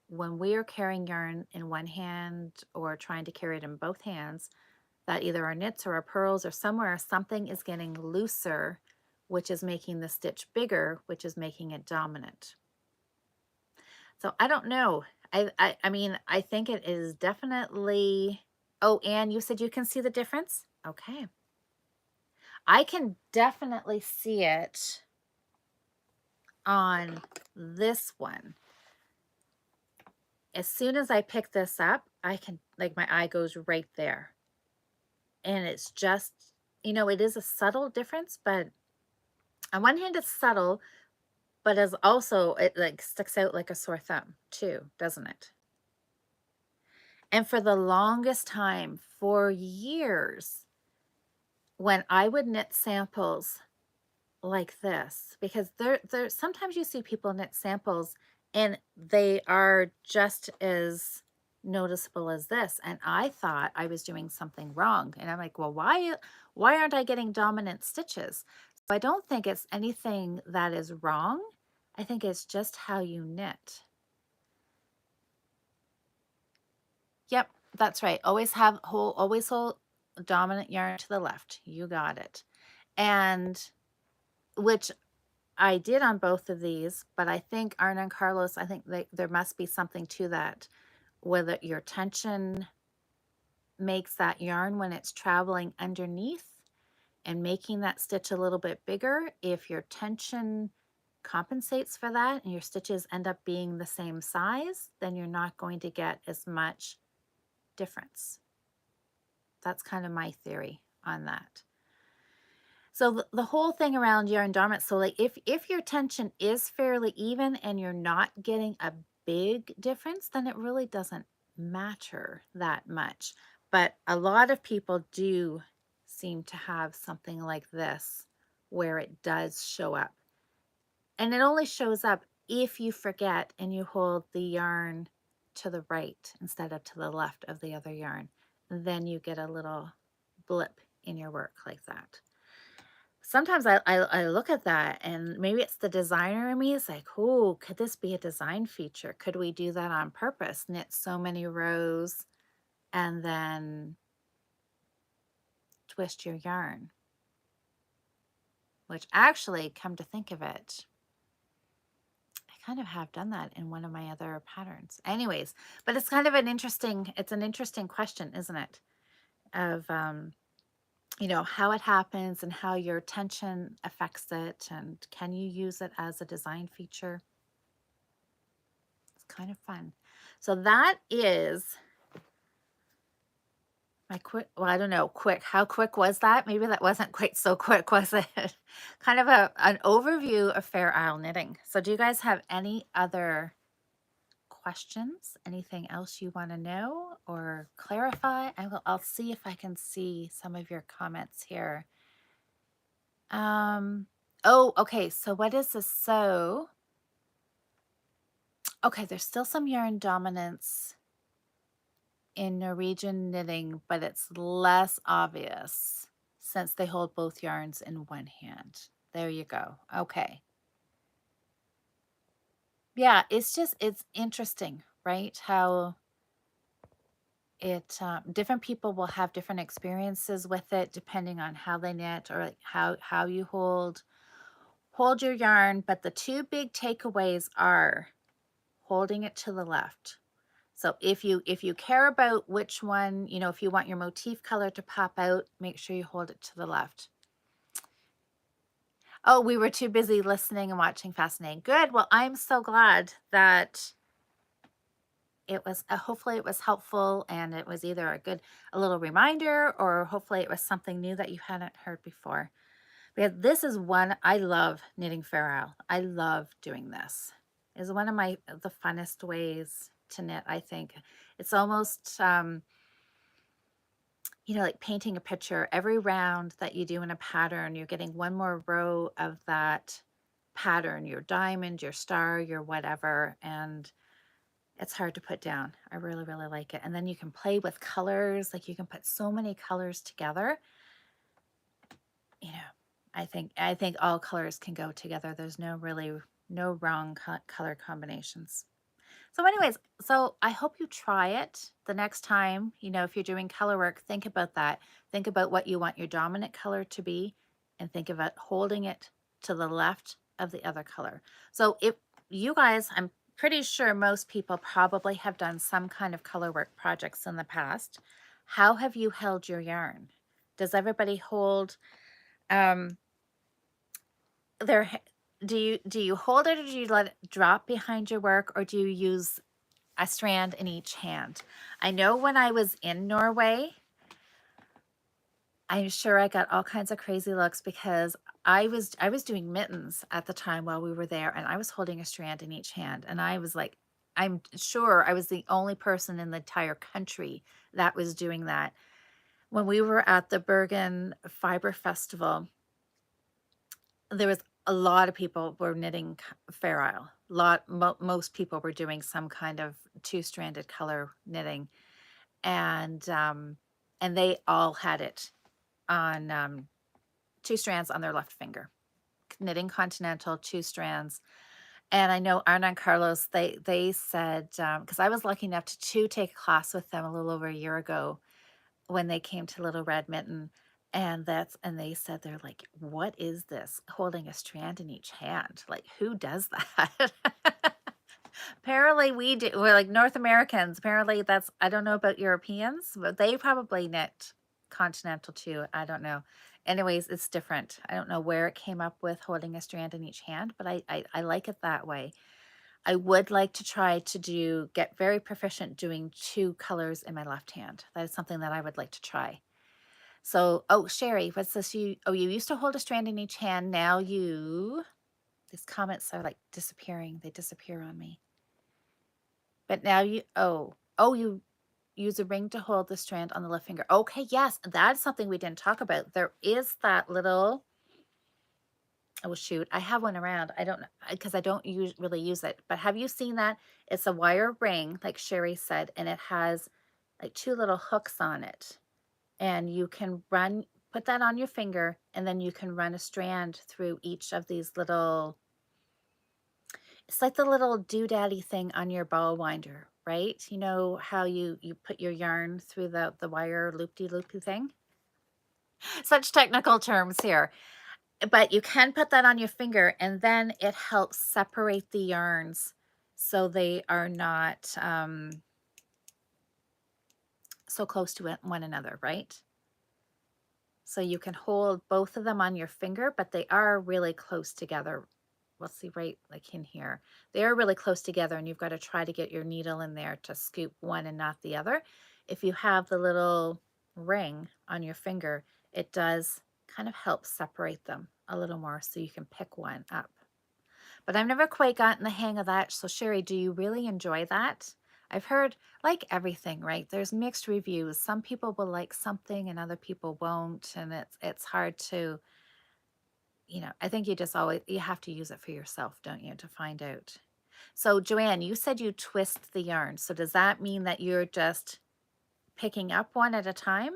when we are carrying yarn in one hand or trying to carry it in both hands, that either our knits or our purls or somewhere something is getting looser, which is making the stitch bigger, which is making it dominant. So I don't know. I mean, I think it is definitely, oh, Anne, you said you can see the difference? Okay. I can definitely see it on this one. As soon as I pick this up, I can, like, my eye goes right there. And it's just, you know, it is a subtle difference, but on one hand it's subtle, but as also it like sticks out like a sore thumb too, doesn't it? And for the longest time, for years, when I would knit samples like this, because there sometimes you see people knit samples and they are just as noticeable as this, and I thought I was doing something wrong, and I'm like, well, why aren't I getting dominant stitches? So I don't think it's anything that is wrong. I think it's just how you knit. Yep, that's right. Always hold dominant yarn to the left. You got it. And which I did on both of these, but I think Arna and Carlos, I think there must be something to that, whether your tension makes that yarn when it's traveling underneath and making that stitch a little bit bigger. If your tension compensates for that and your stitches end up being the same size, then you're not going to get as much difference. That's kind of my theory on that. So the whole thing around yarn dominance, so like if your tension is fairly even and you're not getting a big difference, then it really doesn't matter that much. But a lot of people do seem to have something like this where it does show up. And it only shows up if you forget and you hold the yarn to the right instead of to the left of the other yarn. Then you get a little blip in your work like that. Sometimes I look at that and maybe it's the designer in me. It's like, oh, could this be a design feature? Could we do that on purpose? Knit so many rows and then twist your yarn. Which actually, come to think of it, I kind of have done that in one of my other patterns. Anyways, but it's kind of an interesting question, isn't it? Of you know, how it happens and how your tension affects it, and can you use it as a design feature? It's kind of fun. So that is my quick, well, I don't know, quick. How quick was that? Maybe that wasn't quite so quick, was it? Kind of an overview of Fair Isle knitting. So do you guys have any other questions? Anything else you want to know or clarify? I'll see if I can see some of your comments here. Oh, okay. So what is this? So, okay, there's still some yarn dominance in Norwegian knitting, but it's less obvious since they hold both yarns in one hand. There you go. Okay. Yeah, it's interesting, right? How it, different people will have different experiences with it depending on how they knit or like how you hold your yarn. But the two big takeaways are holding it to the left. So if you care about which one, you know, if you want your motif color to pop out, make sure you hold it to the left. Oh, we were too busy listening and watching Fascinating. Good. Well, I'm so glad that it was, hopefully it was helpful and it was either a little reminder, or hopefully it was something new that you hadn't heard before. Because this is one, I love knitting Fair Isle. I love doing this. It's one of the funnest ways to knit, I think. It's almost, you know, like painting a picture. Every round that you do in a pattern, you're getting one more row of that pattern, your diamond, your star, your whatever, and it's hard to put down. I really, really like it. And then you can play with colors. Like you can put so many colors together. You know, I think all colors can go together. There's no wrong color combinations. So anyways, so I hope you try it the next time, you know, if you're doing color work, think about that. Think about what you want your dominant color to be and think about holding it to the left of the other color. So if you guys, I'm pretty sure most people probably have done some kind of color work projects in the past. How have you held your yarn? Does everybody hold their, do you hold it, or do you let it drop behind your work, or do you use a strand in each hand? I know when I was in Norway, I'm sure I got all kinds of crazy looks because I was doing mittens at the time while we were there, and I was holding a strand in each hand, and I was like, I'm sure I was the only person in the entire country that was doing that. When we were at the Bergen Fibre Festival, there was a lot of people were knitting Fair Isle. Most people were doing some kind of two-stranded color knitting, and they all had it on two strands on their left finger, knitting continental, two strands. And I know Arna and Carlos, they said, because I was lucky enough to take a class with them a little over a year ago when they came to Little Red Mitten, and they said, they're like, what is this? Holding a strand in each hand. Like, who does that? Apparently we do. We're like North Americans. Apparently that's, I don't know about Europeans, but they probably knit continental too. I don't know. Anyways, it's different. I don't know where it came up with holding a strand in each hand, but I like it that way. I would like to try to get very proficient doing two colors in my left hand. That is something that I would like to try. So, oh, Sherry, what's this? You used to hold a strand in each hand. Now these comments are like disappearing. They disappear on me. But now you use a ring to hold the strand on the left finger. Okay, yes, that's something we didn't talk about. There is that little, oh shoot, I have one around. I don't know, because I don't really use it. But have you seen that? It's a wire ring, like Sherry said, and it has like two little hooks on it. And you can put that on your finger, and then you can run a strand through each of these little, it's like the little doodaddy thing on your ball winder, right? You know how you put your yarn through the wire loopy thing? Such technical terms here. But you can put that on your finger, and then it helps separate the yarns so they are not so close to one another, right? So you can hold both of them on your finger, but they are really close together. Let's see, right like in here. They are really close together, and you've got to try to get your needle in there to scoop one and not the other. If you have the little ring on your finger, it does kind of help separate them a little more so you can pick one up. But I've never quite gotten the hang of that. So Sherry, do you really enjoy that? I've heard, like everything, right? There's mixed reviews. Some people will like something and other people won't, and it's hard to, I think you have to use it for yourself, don't you, to find out. So Joanne, you said you twist the yarn. So does that mean that you're just picking up one at a time?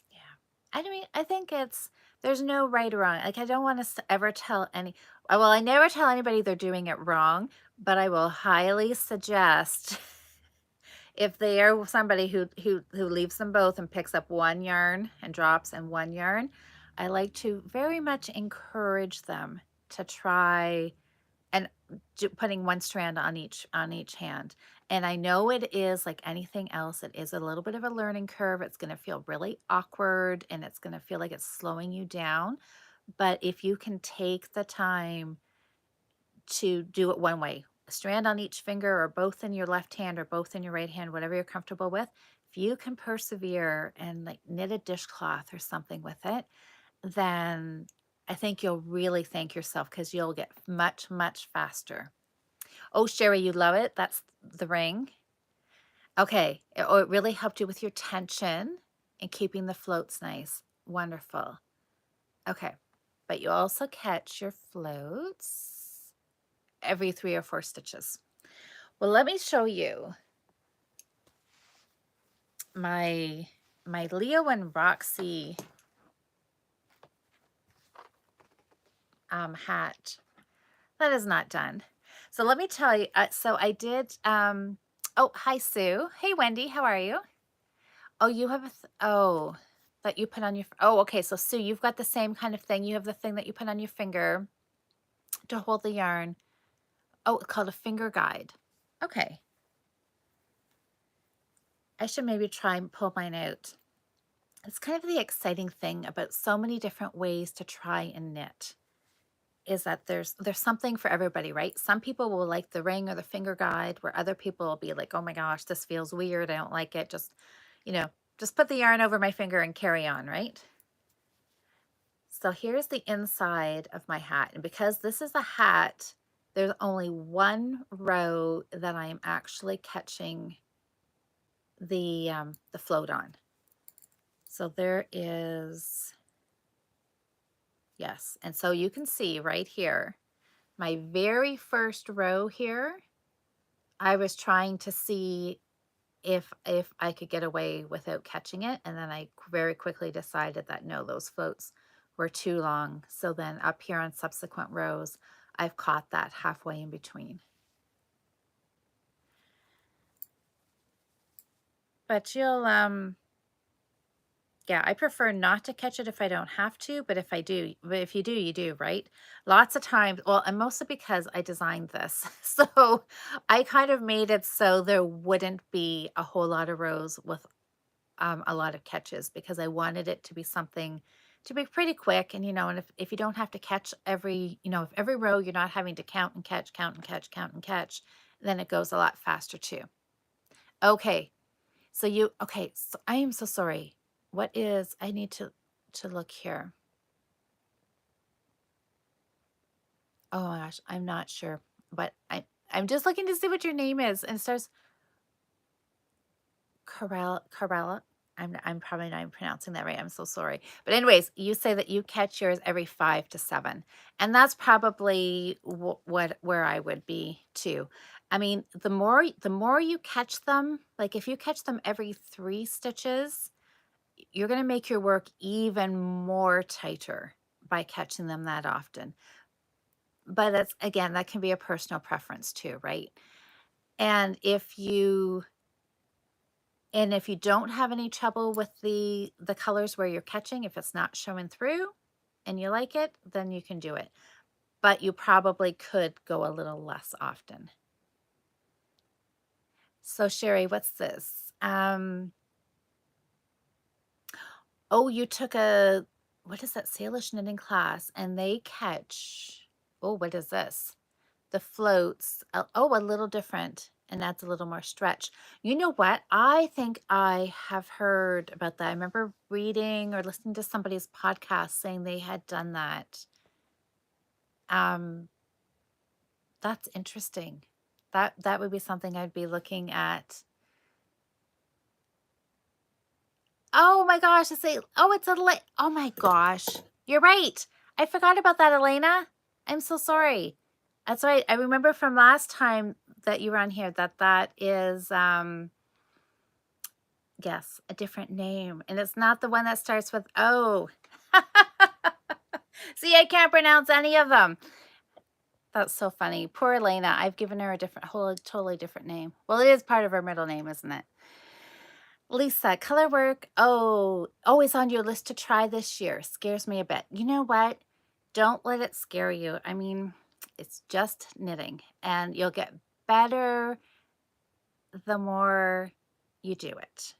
Yeah. I mean, I think there's no right or wrong. Like, I don't want to ever tell well, I never tell anybody they're doing it wrong, but I will highly suggest if they are somebody who leaves them both and picks up one yarn and drops and one yarn, I like to very much encourage them to try and putting one strand on each hand. And I know it is like anything else, it is a little bit of a learning curve. It's going to feel really awkward, and it's going to feel like it's slowing you down. But if you can take the time to do it one way, a strand on each finger, or both in your left hand or both in your right hand, whatever you're comfortable with, if you can persevere and like knit a dishcloth or something with it, then I think you'll really thank yourself, because you'll get much, much faster. Oh, Sherry, you love it? That's the ring. Okay. It really helped you with your tension and keeping the floats nice. Wonderful. Okay. But you also catch your floats every 3 or 4 stitches. Well, let me show you my Leo and Roxy hat. That is not done. So let me tell you, so I did, oh, hi, Sue. Hey, Wendy, how are you? Oh, you have that you put on your, oh, okay. So Sue, you've got the same kind of thing. You have the thing that you put on your finger to hold the yarn. Oh, it's called a finger guide. Okay. I should maybe try and pull mine out. It's kind of the exciting thing about so many different ways to try and knit, is that there's something for everybody, right? Some people will like the ring or the finger guide, where other people will be like, oh my gosh, this feels weird. I don't like it. Just put the yarn over my finger and carry on, right? So here's the inside of my hat. And because this is a hat there's only one row that I am actually catching the float on. So there is, yes. And so you can see right here, my very first row here, I was trying to see if I could get away without catching it. And then I very quickly decided that no, those floats were too long. So then up here on subsequent rows, I've caught that halfway in between. But you'll, yeah, I prefer not to catch it if I don't have to, but if you do, you do, right? Lots of times, well, and mostly because I designed this. So I kind of made it so there wouldn't be a whole lot of rows with a lot of catches, because I wanted it to be something to be pretty quick. And, and if you don't have to catch every, if every row you're not having to count and catch, count and catch, count and catch, then it goes a lot faster too. Okay. So I am so sorry. I need to look here. Oh my gosh, I'm not sure, but I'm just looking to see what your name is, and it starts Carella. I'm probably not even pronouncing that right. I'm so sorry. But anyways, you say that you catch yours every 5 to 7, and that's probably where I would be too. I mean, the more you catch them, like if you catch them every 3 stitches, you're going to make your work even more tighter by catching them that often. But that's, again, that can be a personal preference too, right? And if you don't have any trouble with the colors where you're catching, if it's not showing through and you like it, then you can do it. But you probably could go a little less often. So Sherry, what's this? Oh, you took what is that, Salish knitting class, and they catch, oh, what is this? The floats, a little different, and that's a little more stretch. You know what? I think I have heard about that. I remember reading or listening to somebody's podcast saying they had done that. That's interesting. That would be something I'd be looking at. Oh my gosh, it's oh my gosh. You're right. I forgot about that, Elena. I'm so sorry. That's right. I remember from last time that you were on here that is yes, a different name. And it's not the one that starts with O. See, I can't pronounce any of them. That's so funny. Poor Elena. I've given her a totally different name. Well, it is part of her middle name, isn't it? Lisa, color work. Oh, always on your list to try this year. Scares me a bit. You know what? Don't let it scare you. I mean, it's just knitting, and you'll get better the more you do it.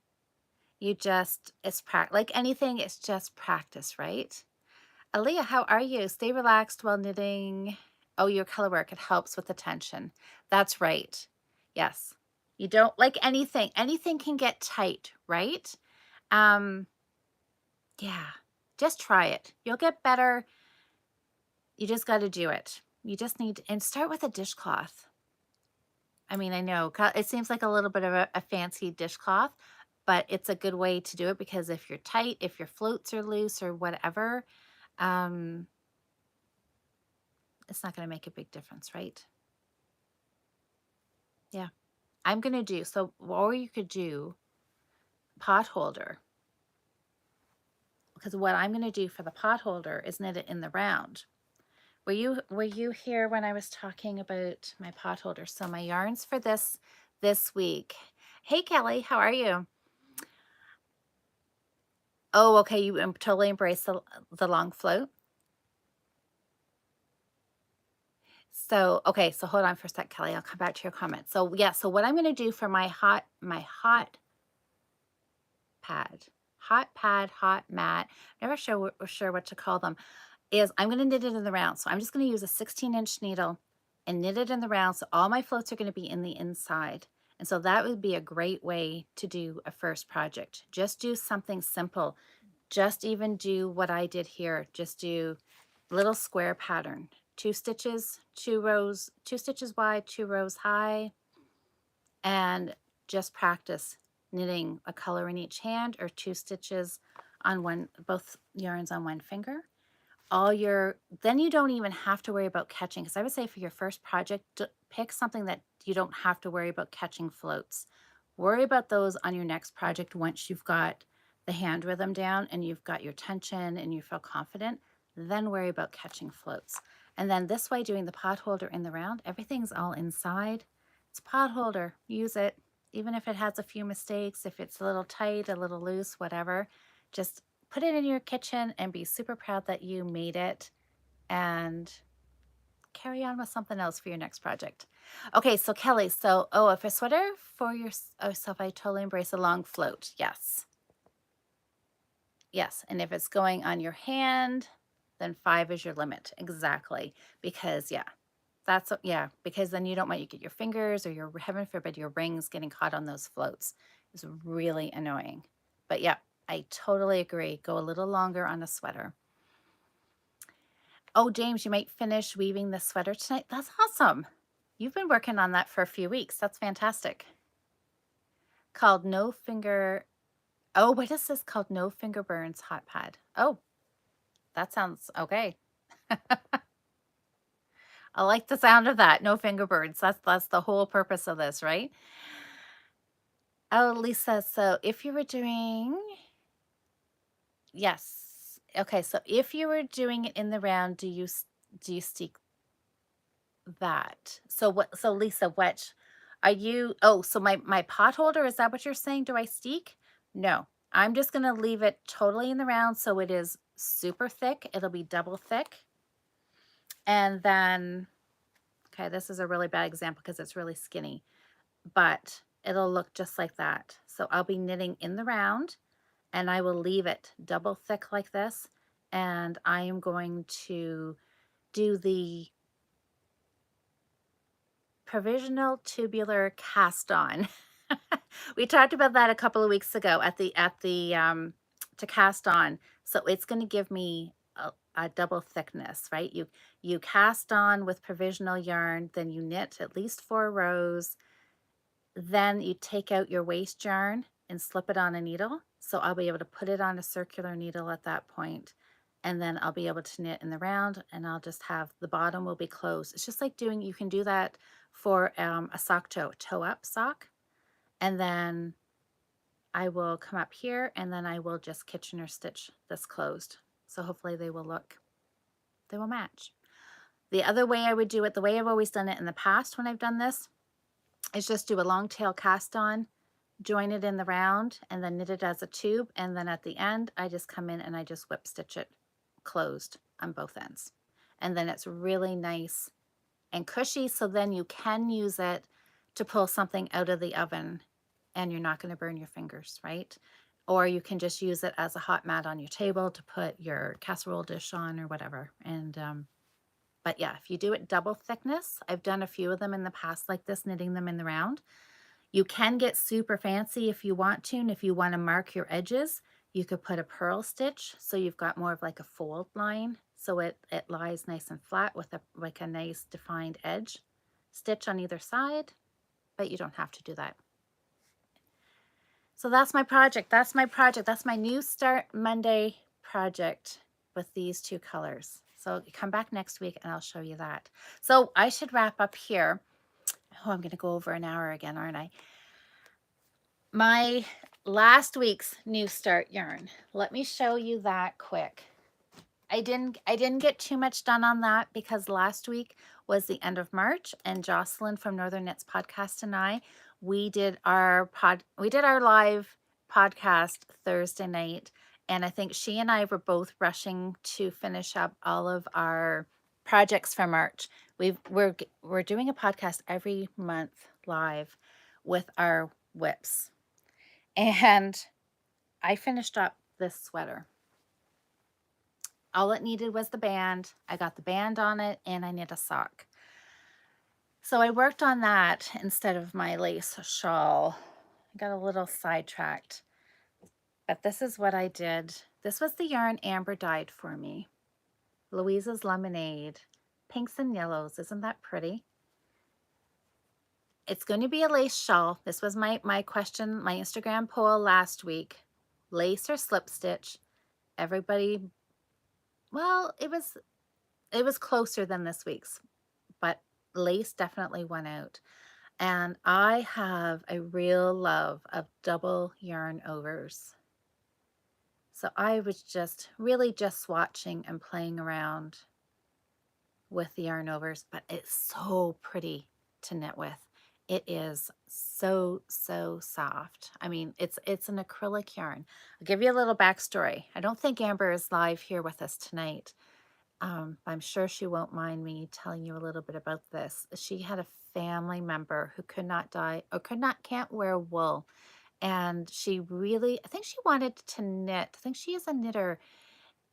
It's practice. Like anything, it's just practice, right? Aaliyah, how are you? Stay relaxed while knitting. Oh, your color work. It helps with the tension. That's right. Yes. You don't like anything. Anything can get tight, right? Yeah. Just try it. You'll get better. You just got to do it. You just need and start with a dishcloth. I mean, I know it seems like a little bit of a fancy dishcloth, but it's a good way to do it, because if you're tight, if your floats are loose or whatever, it's not going to make a big difference, right? Yeah. I'm going to do, or you could do pot holder, because what I'm going to do for the pot holder is knit it in the round. Were you here when I was talking about my pot holder? So my yarns for this week. Hey, Kelly, how are you? Oh, okay. You totally embrace the long float. So, okay. So hold on for a sec, Kelly. I'll come back to your comment. So yeah. So what I'm going to do for my hot mat, never sure what to call them, is I'm going to knit it in the round. So I'm just going to use a 16-inch needle and knit it in the round. So all my floats are going to be in the inside. And so that would be a great way to do a first project. Just do something simple. Just even do what I did here. Just do little square pattern. 2 stitches, 2 rows, 2 stitches wide, 2 rows high, and just practice knitting a color in each hand or 2 stitches on both yarns on one finger. Then you don't even have to worry about catching, because I would say for your first project, pick something that you don't have to worry about catching floats. Worry about those on your next project once you've got the hand rhythm down and you've got your tension and you feel confident, then worry about catching floats. And then this way, doing the pot holder in the round, everything's all inside. It's a pot holder, use it. Even if it has a few mistakes, if it's a little tight, a little loose, whatever, just put it in your kitchen and be super proud that you made it, and carry on with something else for your next project. Okay, so Kelly, if a sweater for yourself, I totally embrace a long float. Yes. Yes, and if it's going on your hand, then 5 is your limit. Exactly. Because because then you don't want you to get your fingers or your, heaven forbid, your rings getting caught on those floats. It's really annoying. But yeah, I totally agree. Go a little longer on a sweater. Oh, James, you might finish weaving the sweater tonight. That's awesome. You've been working on that for a few weeks. That's fantastic. Called No Finger. Oh, what is this called? No Finger Burns Hot Pad. Oh, that sounds okay. I like the sound of that. No finger burns. That's the whole purpose of this, right? Oh, Lisa, so if you were doing, yes. Okay, so if you were doing it in the round, do you steek that? So Lisa, what are you, so my pot holder, is that what you're saying? Do I steek? No, I'm just going to leave it totally in the round. So it is super thick. It'll be double thick. And then, okay, this is a really bad example because it's really skinny, but it'll look just like that. So I'll be knitting in the round and I will leave it double thick like this. And I am going to do the provisional tubular cast on. We talked about that a couple of weeks ago to cast on. So it's going to give me a double thickness, right? You cast on with provisional yarn, then you knit at least 4 rows. Then you take out your waste yarn and slip it on a needle. So I'll be able to put it on a circular needle at that point, and then I'll be able to knit in the round, and I'll just have the bottom will be closed. It's just like you can do that for a sock toe up sock. And then I will come up here and then I will just Kitchener stitch this closed. So hopefully they will match. The other way I would do it, the way I've always done it in the past when I've done this, is just do a long tail cast on, join it in the round, and then knit it as a tube. And then at the end, I just come in and I just whip stitch it closed on both ends. And then it's really nice and cushy. So then you can use it to pull something out of the oven and you're not going to burn your fingers, right? Or you can just use it as a hot mat on your table to put your casserole dish on or whatever. And but yeah, if you do it double thickness, I've done a few of them in the past like this, knitting them in the round. You can get super fancy if you want to, and if you want to mark your edges, you could put a purl stitch, so you've got more of like a fold line, so it lies nice and flat with a nice defined edge stitch on either side, but you don't have to do that. So that's my project. That's my new Start Monday project with these 2 colors. So come back next week and I'll show you that. So I should wrap up here. Oh, I'm going to go over an hour again, aren't I? My last week's New Start yarn. Let me show you that quick. I didn't get too much done on that because last week was the end of March, and Jocelyn from Northern Knits Podcast and I, we did our live podcast Thursday night, and I think she and I were both rushing to finish up all of our projects for March. We're doing a podcast every month live with our whips. And I finished up this sweater. All it needed was the band. I got the band on it and I knit a sock. So I worked on that instead of my lace shawl. I got a little sidetracked. But this is what I did. This was the yarn Amber dyed for me. Louise's Lemonade. pinks and yellows. Isn't that pretty? It's going to be a lace shawl. This was my question, my Instagram poll last week. Lace or slip stitch? Everybody, well, it was closer than this week's, but lace definitely won out. And I have a real love of double yarn overs. So I was just really just swatching and playing around with the yarn overs, but it's so pretty to knit with. It is so, so soft. I mean, it's an acrylic yarn. I'll give you a little backstory. I don't think Amber is live here with us tonight. I'm sure she won't mind me telling you a little bit about this. She had a family member who could not dye or can't wear wool. And she really, I think she wanted to knit. I think she is a knitter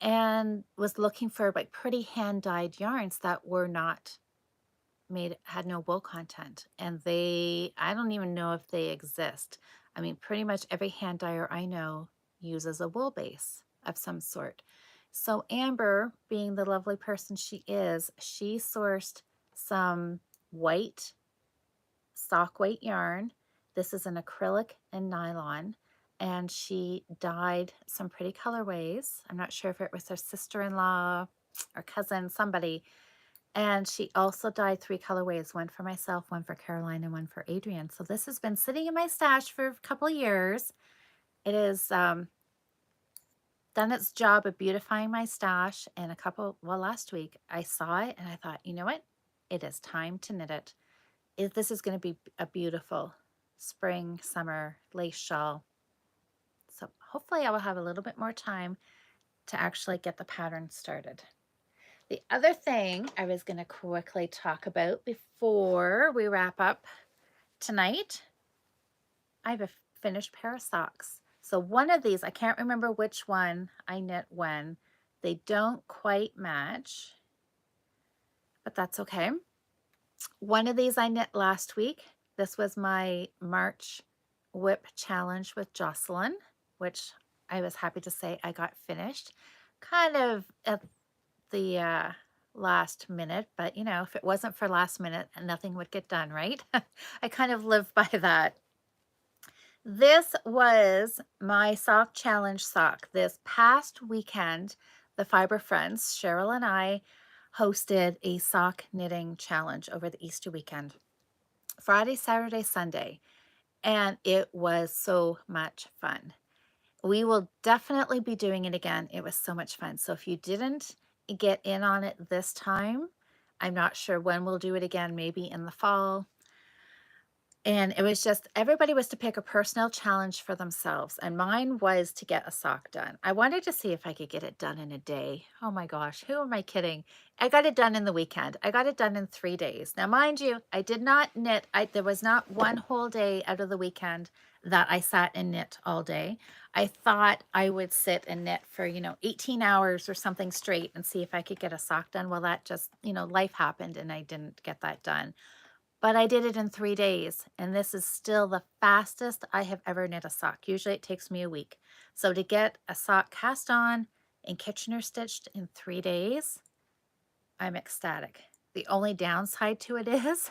and was looking for like pretty hand dyed yarns that were not made, had no wool content. And I don't even know if they exist. I mean, pretty much every hand dyer I know uses a wool base of some sort. So Amber, being the lovely person she is, she sourced some white sock weight yarn. This is an acrylic and nylon, and she dyed some pretty colorways. I'm not sure if it was her sister-in-law or cousin, somebody. And she also dyed 3 colorways, one for myself, one for Caroline, and one for Adrian. So this has been sitting in my stash for a couple of years. It has done its job of beautifying my stash. And last week I saw it and I thought, you know what? It is time to knit it. This is going to be a beautiful spring, summer lace shawl. So hopefully I will have a little bit more time to actually get the pattern started. The other thing I was going to quickly talk about before we wrap up tonight, I have a finished pair of socks. So one of these, I can't remember which one I knit when. They don't quite match, but that's okay. One of these I knit last week. This was my March whip challenge with Jocelyn, which I was happy to say I got finished. Kind of at the last minute, but you know, if it wasn't for last minute, nothing would get done, right? I kind of live by that. This was my sock challenge sock. This past weekend, the Fibre Friends, Cheryl and I, hosted a sock knitting challenge over the Easter weekend. Friday, Saturday, Sunday, and it was so much fun. We will definitely be doing it again. It was so much fun. So if you didn't get in on it this time, I'm not sure when we'll do it again, maybe in the fall. And it was just, everybody was to pick a personal challenge for themselves. And mine was to get a sock done. I wanted to see if I could get it done in a day. Oh my gosh, who am I kidding? I got it done in the weekend. I got it done in 3 days. Now, mind you, I did not knit. There was not one whole day out of the weekend that I sat and knit all day. I thought I would sit and knit for, 18 hours or something straight and see if I could get a sock done. Well, that just, life happened and I didn't get that done. But I did it in 3 days, and this is still the fastest I have ever knit a sock. Usually it takes me a week. So to get a sock cast on and Kitchener stitched in 3 days, I'm ecstatic. The only downside to it is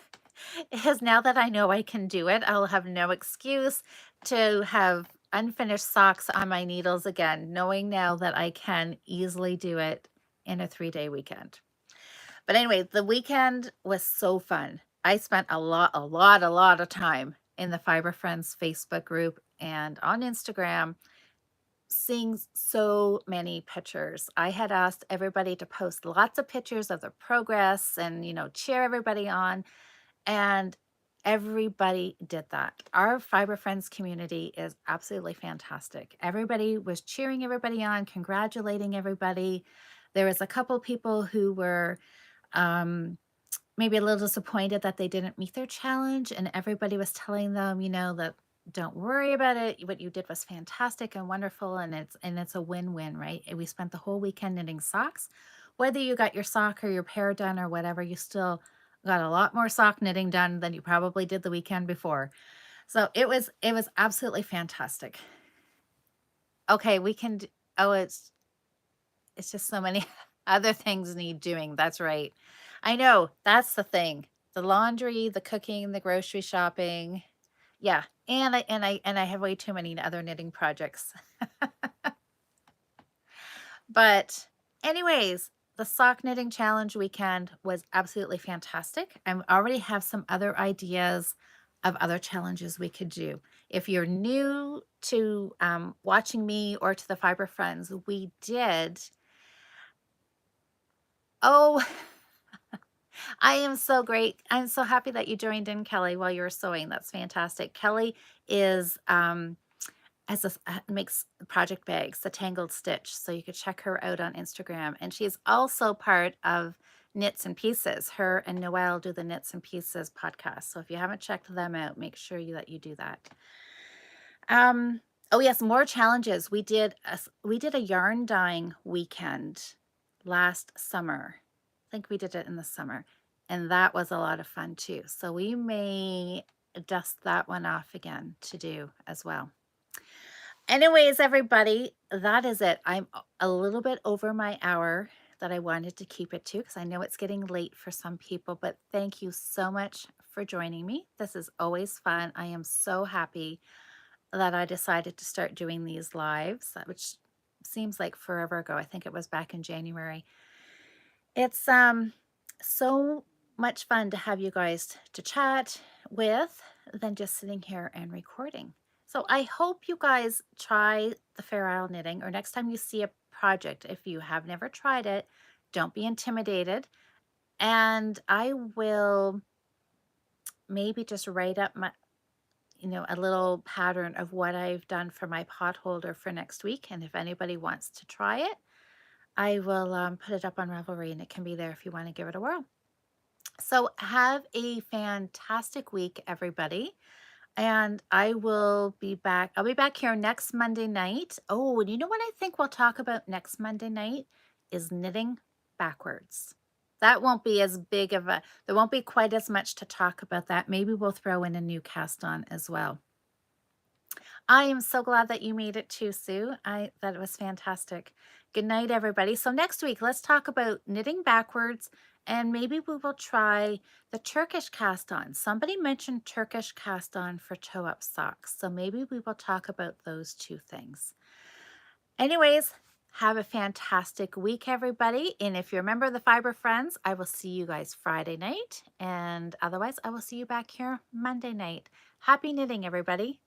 now that I know I can do it, I'll have no excuse to have unfinished socks on my needles again, knowing now that I can easily do it in a 3-day weekend. But anyway, the weekend was so fun. I spent a lot of time in the Fibre Friends Facebook group and on Instagram seeing so many pictures. I had asked everybody to post lots of pictures of their progress and, cheer everybody on. And everybody did that. Our Fibre Friends community is absolutely fantastic. Everybody was cheering everybody on, congratulating everybody. There was a couple people who were maybe a little disappointed that they didn't meet their challenge, and everybody was telling them, that don't worry about it. What you did was fantastic and wonderful, and it's a win-win, right? And we spent the whole weekend knitting socks. Whether you got your sock or your pair done or whatever, you still got a lot more sock knitting done than you probably did the weekend before. So it was absolutely fantastic. Okay, it's just so many other things need doing. That's right. I know, that's the thing. The laundry, the cooking, the grocery shopping. Yeah, and I have way too many other knitting projects. But anyways, the sock knitting challenge weekend was absolutely fantastic. I already have some other ideas of other challenges we could do. If you're new to watching me or to the Fibre Friends, we did. Oh, I am so great. I'm so happy that you joined in, Kelly, while you were sewing. That's fantastic. Kelly is makes project bags, the Tangled Stitch. So you could check her out on Instagram. And she's also part of Knits and Pieces. Her and Noelle do the Knits and Pieces podcast. So if you haven't checked them out, make sure that you do that. Oh yes, more challenges. We did a yarn dyeing weekend last summer. I think we did it in the summer. And that was a lot of fun too. So we may dust that one off again to do as well. Anyways, everybody, that is it. I'm a little bit over my hour that I wanted to keep it to because I know it's getting late for some people, but thank you so much for joining me. This is always fun. I am so happy that I decided to start doing these lives, which seems like forever ago. I think it was back in January. It's so much fun to have you guys to chat with than just sitting here and recording. So I hope you guys try the Fair Isle knitting, or next time you see a project, if you have never tried it, don't be intimidated. And I will maybe just write up my, a little pattern of what I've done for my pot holder for next week. And if anybody wants to try it, I will put it up on Ravelry, and it can be there if you want to give it a whirl. So have a fantastic week, everybody. And I will be back. I'll be back here next Monday night. Oh, and you know what I think we'll talk about next Monday night is knitting backwards. That won't be as big of there won't be quite as much to talk about that. Maybe we'll throw in a new cast on as well. I am so glad that you made it too, Sue. That was fantastic. Good night, everybody. So next week, let's talk about knitting backwards, and maybe we will try the Turkish cast on. Somebody mentioned Turkish cast on for toe-up socks, so maybe we will talk about those two things. Anyways, have a fantastic week, everybody. And if you're a member of the Fibre Friends, I will see you guys Friday night. And otherwise, I will see you back here Monday night. Happy knitting, everybody.